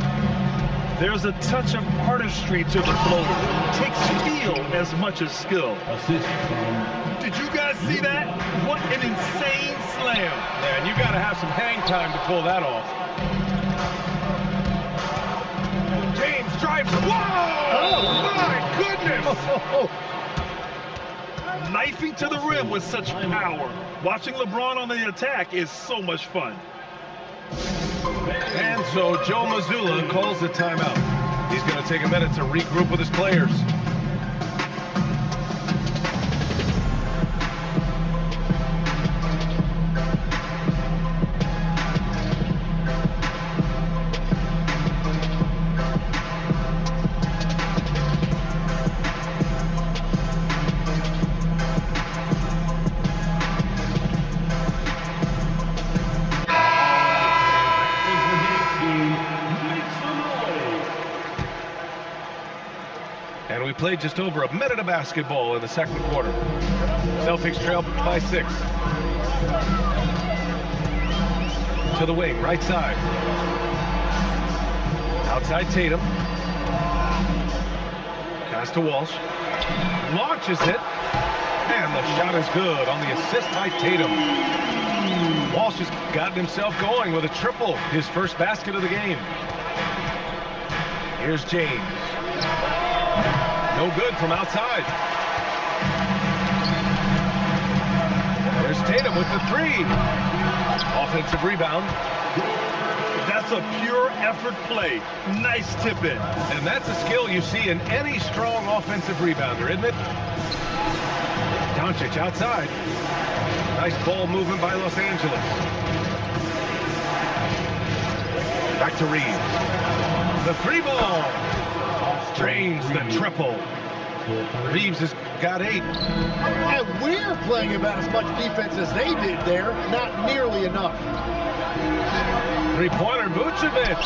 There's a touch of artistry to the floater. It takes feel as much as skill.
Assist from
Did you guys see that? What an insane slam.
Man, you got to have some hang time to pull that off. James drives. Whoa! Oh, my goodness!
Knifing to the rim with such power. Watching LeBron on the attack is so much fun.
And so Joe Mazzulla calls the timeout. He's going to take a minute to regroup with his players. we played just over a minute of basketball in the second quarter. Celtics trail by 6. To the wing, right side. Outside Tatum. Pass to Walsh. Launches it. And the shot is good on the assist by Tatum. Walsh has gotten himself going with a triple, his first basket of the game. Here's James. No good from outside. There's Tatum with the 3. Offensive rebound.
That's a pure effort play. Nice tip in.
And that's a skill you see in any strong offensive rebounder, isn't it? Doncic outside. Nice ball movement by Los Angeles. Back to Reeves. The 3 ball. Drains the triple. Reeves has got 8.
And we're playing about as much defense as they did there. Not nearly enough.
3-pointer, Vucevic.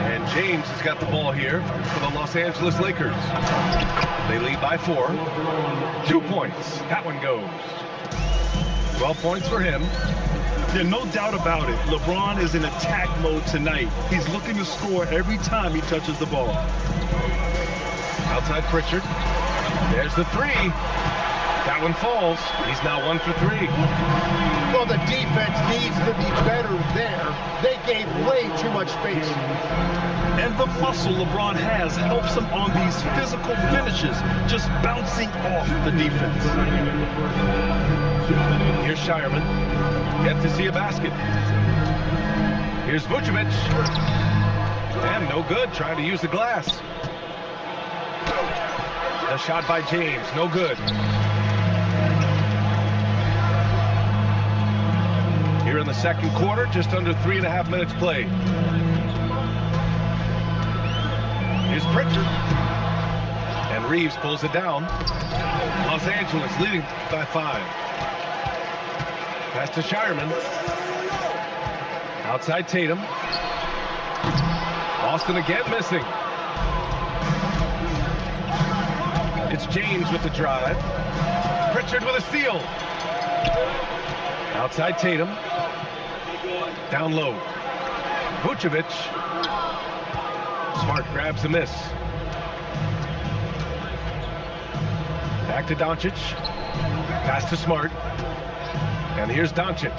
And James has got the ball here for the Los Angeles Lakers. They lead by 4. 2 points. That one goes. 12 points for him.
There's no doubt about it. LeBron is in attack mode tonight. He's looking to score every time he touches the ball.
Outside Pritchard. There's the 3. That one falls. He's now 1 for 3.
Well, the defense needs to be better there. They gave way too much space.
And the muscle LeBron has helps him on these physical finishes, just bouncing off the defense.
Here's Shireman. Yet to see a basket. Here's Vucevic. And no good, trying to use the glass. The shot by James, no good. Here in the second quarter, just under 3.5 minutes played. Here's Pritchard. And Reeves pulls it down. Los Angeles leading by 5. Pass to Shireman. Outside Tatum. Austin again missing. It's James with the drive. Pritchard with a steal. Outside Tatum. Down low. Vucevic. Smart grabs the miss. Back to Doncic. Pass to Smart. And here's Doncic.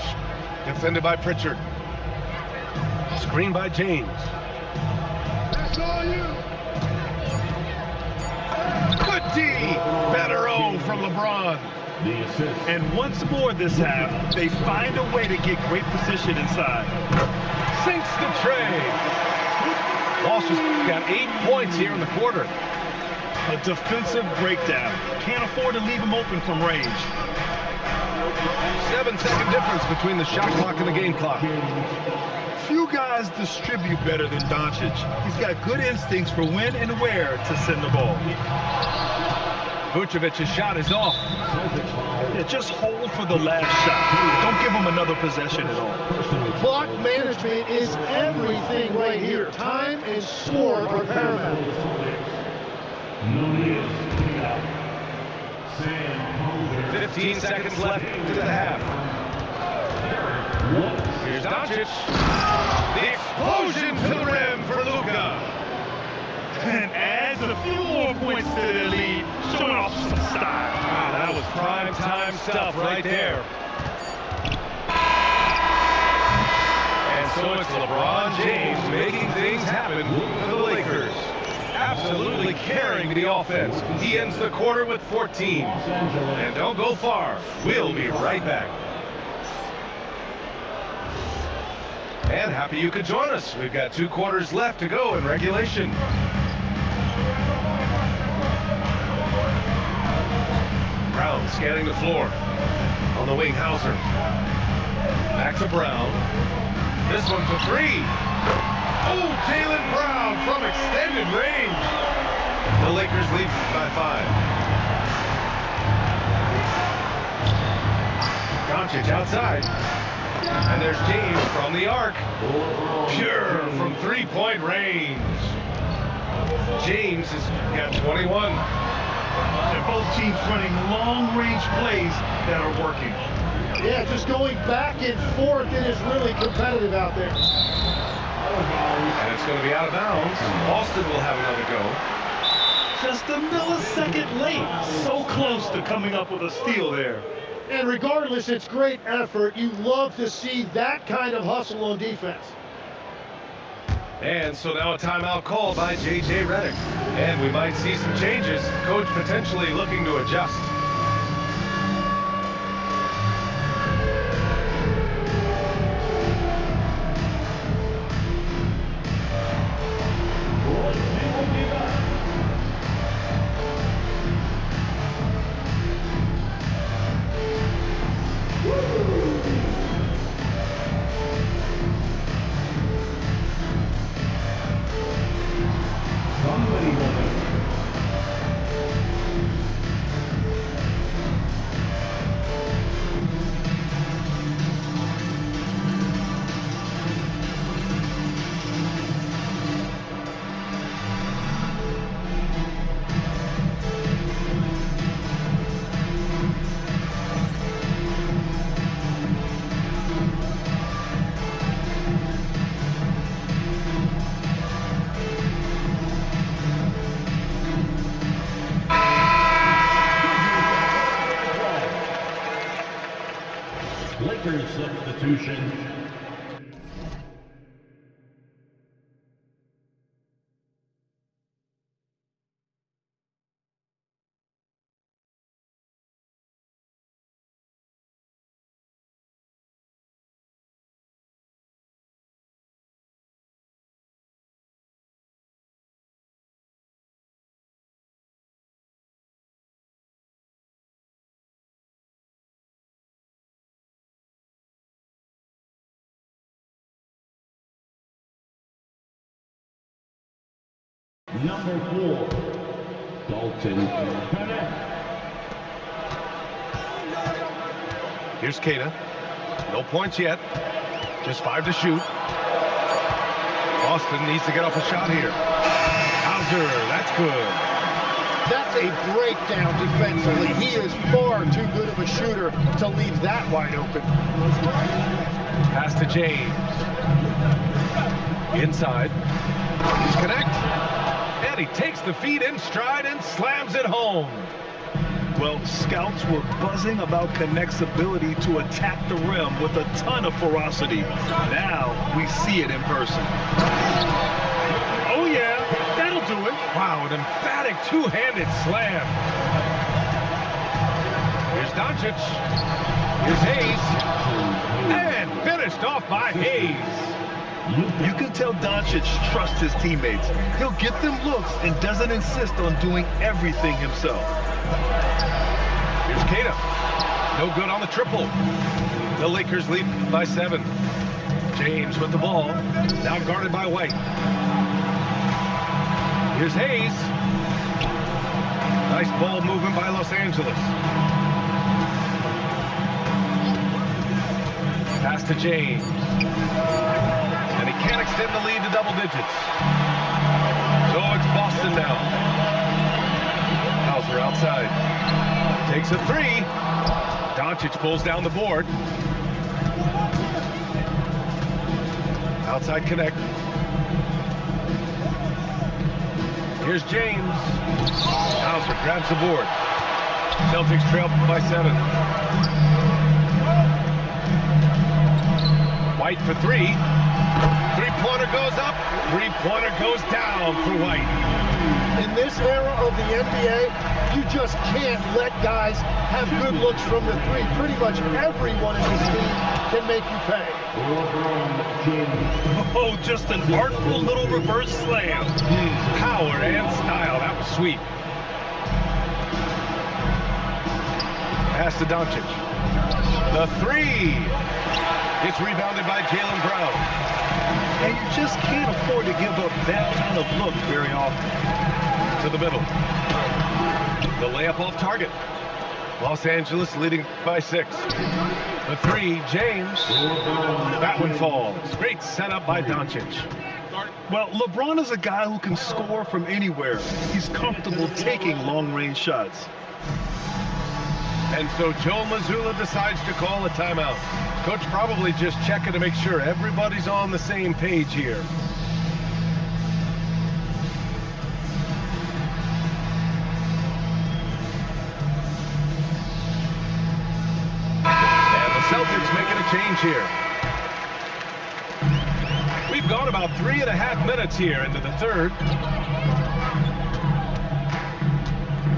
Defended by Pritchard. Screen by James.
That's all you.
Good D. Better O from LeBron.
And once more this half, they find a way to get great position inside.
Sinks the tray. Walsh has got 8 points here in the quarter.
A defensive breakdown. Can't afford to leave him open from range.
7-second difference between the shot clock and the game clock.
Few guys distribute better than Doncic. He's got good instincts for when and where to send the ball.
Vucevic's shot is off.
Yeah, just hold for the last shot. Don't give him another possession at all.
Clock management is everything right here. Time and score are paramount.
15 seconds left to the half. Here's Doncic. The explosion to the rim for Luka.
And adds a few more points to their lead, showing off some style.
Wow, that was prime time stuff right there. And so it's LeBron James making things happen for the Lakers. Absolutely carrying the offense. He ends the quarter with 14. And don't go far. We'll be right back. And happy you could join us. We've got 2 quarters left to go in regulation. Brown scanning the floor. On the wing, Hauser. Back to Brown. This one for 3. Oh, Jaylen Brown from extended range. The Lakers lead by 5. Doncic outside. And there's James from the arc. Pure from 3-point range. James has got 21.
And both teams running long-range plays that are working.
Yeah, just going back and forth, it is really competitive out there.
And it's going to be out of bounds. Austin will have another go.
Just a millisecond late. So close to coming up with a steal there.
And regardless, it's great effort. You love to see that kind of hustle on defense.
And so now a timeout called by J.J. Redick. And we might see some changes. Coach potentially looking to adjust.
Lakers substitution. Number 4, Dalton Knecht.
Here's Queta. No points yet. Just 5 to shoot. Austin needs to get off a shot here. Hauser, that's good.
That's a breakdown defensively. He is far too good of a shooter to leave that wide open.
Pass to James. Inside. Disconnect. And he takes the feed in stride and slams it home.
Well, scouts were buzzing about Knecht's ability to attack the rim with a ton of ferocity. Now we see it in person. Oh yeah, that'll do it.
Wow, an emphatic two-handed slam. Here's Doncic. Here's Hayes. And finished off by Hayes.
You can tell Doncic trusts his teammates. He'll get them looks and doesn't insist on doing everything himself.
Here's Queta. No good on the triple. The Lakers lead by 7. James with the ball. Now guarded by White. Here's Hayes. Nice ball movement by Los Angeles. Pass to James. And he can't extend the lead to double digits. So it's Boston now. Hauser outside. Takes a 3. Doncic pulls down the board. Outside Knecht. Here's James. Hauser grabs the board. Celtics trail by 7. White for 3. Three-pointer goes up. Three-pointer goes down for White.
In this era of the NBA, you just can't let guys have good looks from the 3. Pretty much everyone in this team can make you pay.
Oh, just an artful little reverse slam.
Power and style. That was sweet. Pass to Doncic. The 3. It's rebounded by Jaylen Brown.
And you just can't afford to give up that kind of look very often.
To the middle. The layup off target. Los Angeles leading by 6. The 3, James. That one falls. Great setup by Doncic.
Well, LeBron is a guy who can score from anywhere. He's comfortable taking long-range shots.
And so Joe Mazzulla decides to call a timeout. Coach probably just checking to make sure everybody's on the same page here. And the Celtics making a change here. We've gone about 3.5 minutes here into the third.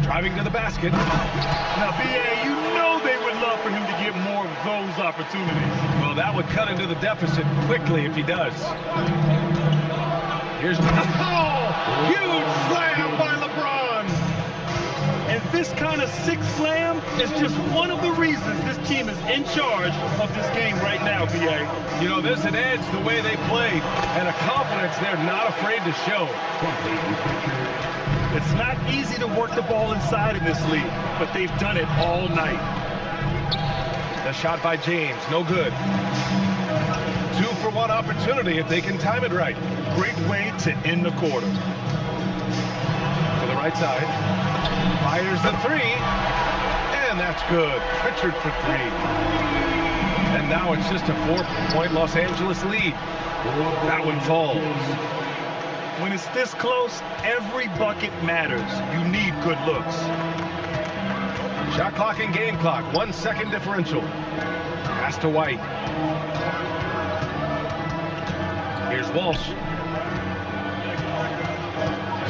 Driving to the basket.
Now, B.A., you know they would love for him to get more of those opportunities.
Well, that would cut into the deficit quickly if he does. Here's huge slam by LeBron.
And this kind of sick slam is just one of the reasons this team is in charge of this game right now, B.A.
You know, there's an edge the way they played and a confidence they're not afraid to show.
It's not easy to work the ball inside in this league, but they've done it all night.
The shot by James, no good. 2-for-1 opportunity if they can time it right.
Great way to end the quarter.
To the right side. Fires the three. And that's good. Pritchard for three. And now it's just a 4-point Los Angeles lead. That one falls.
When it's this close, every bucket matters. You need good looks.
Shot clock and game clock, 1 second differential. Pass to White. Here's Walsh.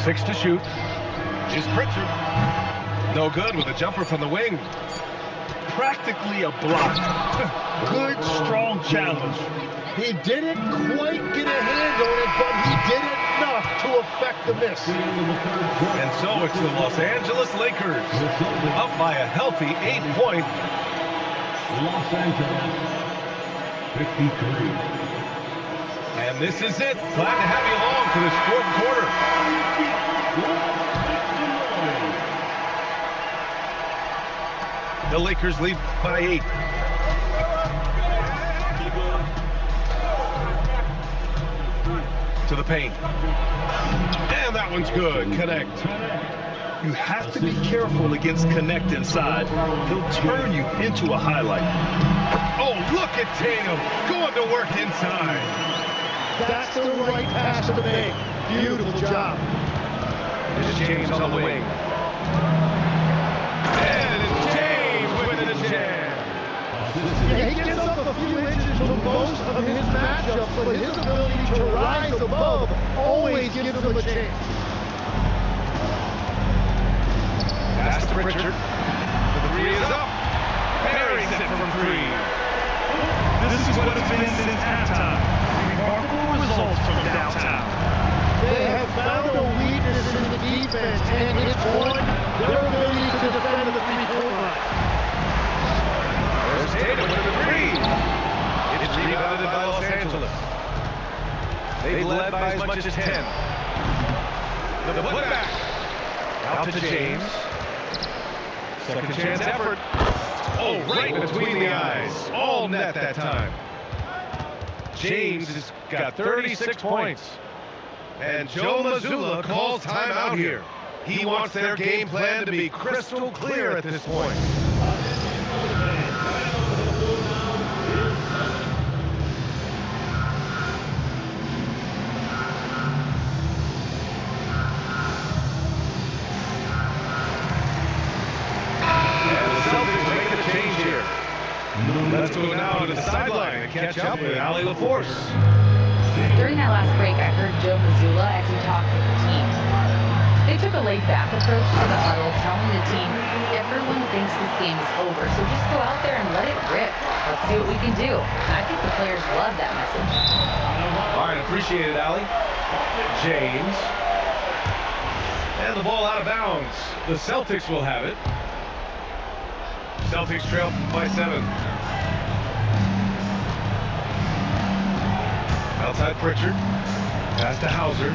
6 to shoot. Here's Pritchard. No good with a jumper from the wing.
Practically a block. Good, strong challenge.
He didn't quite get a hand on it, but he did enough to affect the miss.
And so it's the Los Angeles Lakers up by a healthy 8-point.
Los Angeles 53.
And this is it. Glad to have you along for this fourth quarter. The Lakers lead by 8. To the paint. And that one's good. Connect.
You have to be careful against Connect inside. He'll turn you into a highlight.
Oh, look at Tatum going to work inside.
That's the right pass to make. Beautiful job.
It's James on the wing. And it's James with the jam.
Yeah, he gets up a few inches from most of his matchups, but his ability to rise above always gives him a chance.
Pass to Pritchard. The three is up. Buries it from three.
This is what it's been since halftime. Remarkable results from downtown.
They have found a weakness in the defense, and it's one, their ability to defend the three-point line.
There's Tatum with the three. It's rebounded by Los Angeles. They led by as much as 10. The putback. Out to James. Second chance effort. Oh, right between the eyes. All net that time. James has got 36 points. And Joe Mazzulla calls timeout here. He wants their game plan to be crystal clear at this point. Let's go now to the sideline and catch up with Allie LaForce.
During that last break, I heard Joe Mazzulla as he talked with the team. They took a laid-back approach to the huddle, telling the team, everyone thinks this game is over, so just go out there and let it rip. Let's see what we can do. And I think the players love that message.
All right, appreciate it, Allie. James. And the ball out of bounds. The Celtics will have it. Celtics trail by 7. Outside Pritchard. Pass to Hauser.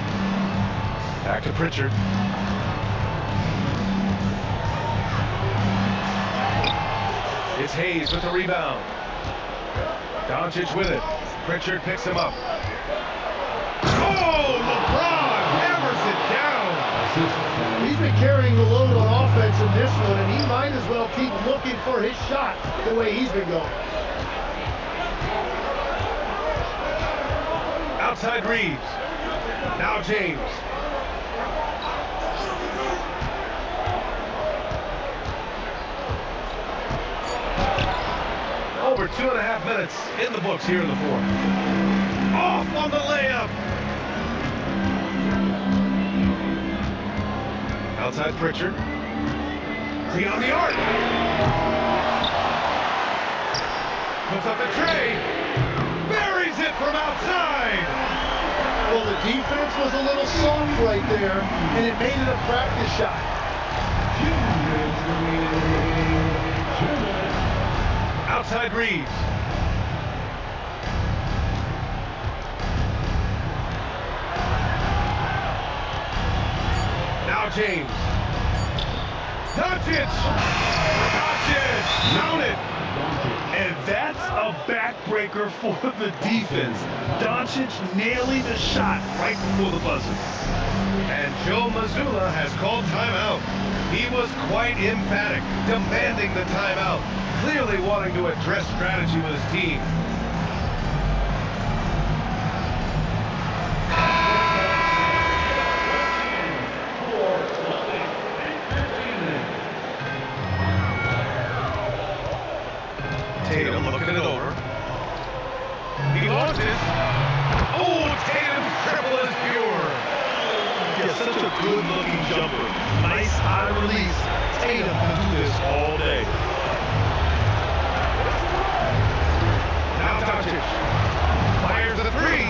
Back to Pritchard. It's Hayes with the rebound. Doncic with it. Pritchard picks him up. Oh!
He's been carrying the load on offense in this one, and he might as well keep looking for his shot the way he's been going.
Outside Reeves. Now James. Over 2.5 minutes in the books here in the fourth. Off on the layup. Outside Pritchard. Beyond the arc. Puts up the tray. Buries it from outside.
Well, the defense was a little soft right there, and it made it a practice shot.
Outside Reeves. Now James. Doncic! Mounted!
And that's a backbreaker for the defense. Doncic nailing the shot right before the buzzer.
And Joe Mazzulla has called timeout. He was quite emphatic, demanding the timeout, clearly wanting to address strategy with his team. Tatum looking it over. He launches. Oh, Tatum's triple is pure.
Yeah, such a good-looking jumper. Nice high release. Tatum can do this all day.
Now Doncic fires the three.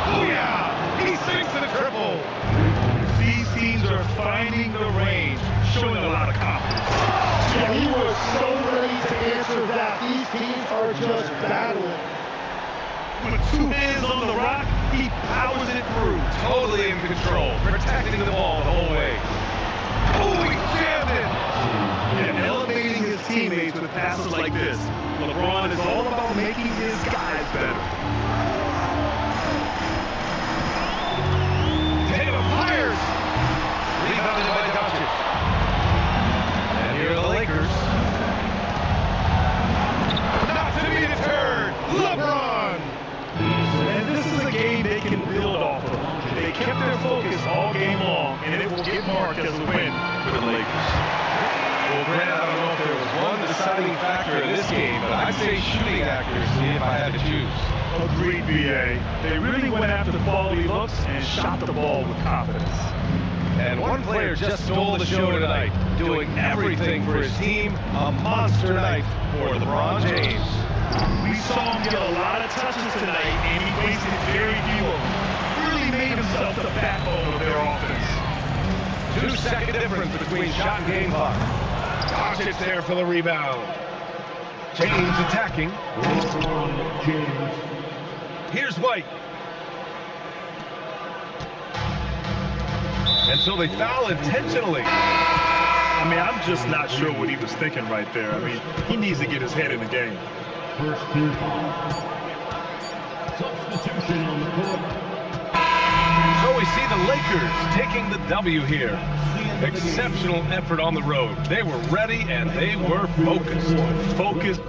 Booyah! He sinks the triple.
These teams are finding the range, showing a lot of confidence.
Yeah, he was so ready to answer that. These teams are just battling.
With two hands on the rock, he powers it through.
Totally in control, protecting the ball the whole way. Oh, he jammed it!
And elevating his teammates with passes like this. LeBron is all about making his guys better.
Tatum fires! Rebounded by Doncic. And here are the Lakers. Not to be deterred, LeBron!
And this is a game they can build off of. They kept their focus all game long, and it will get marked as a win for the Lakers.
Well, Grant, I don't know if there was one deciding factor in this game, but I'd say shooting accuracy if I had to choose.
Agreed, BA. They really went after quality looks and shot the ball with confidence.
And one player just stole the show tonight, doing everything for his team. A monster night for LeBron James.
We saw him get a lot of touches tonight, and he wasted very few of them. Really made himself the backbone of their offense.
2-second difference between shot and game clock. Doncic there for the rebound. James attacking. Here's White. And so they foul intentionally.
I mean, I'm just not sure what he was thinking right there. I mean, he needs to get his head in the game.
First team foul. Substitution on the court.
So we see the Lakers taking the W here. Exceptional effort on the road. They were ready and they were focused.
Focused.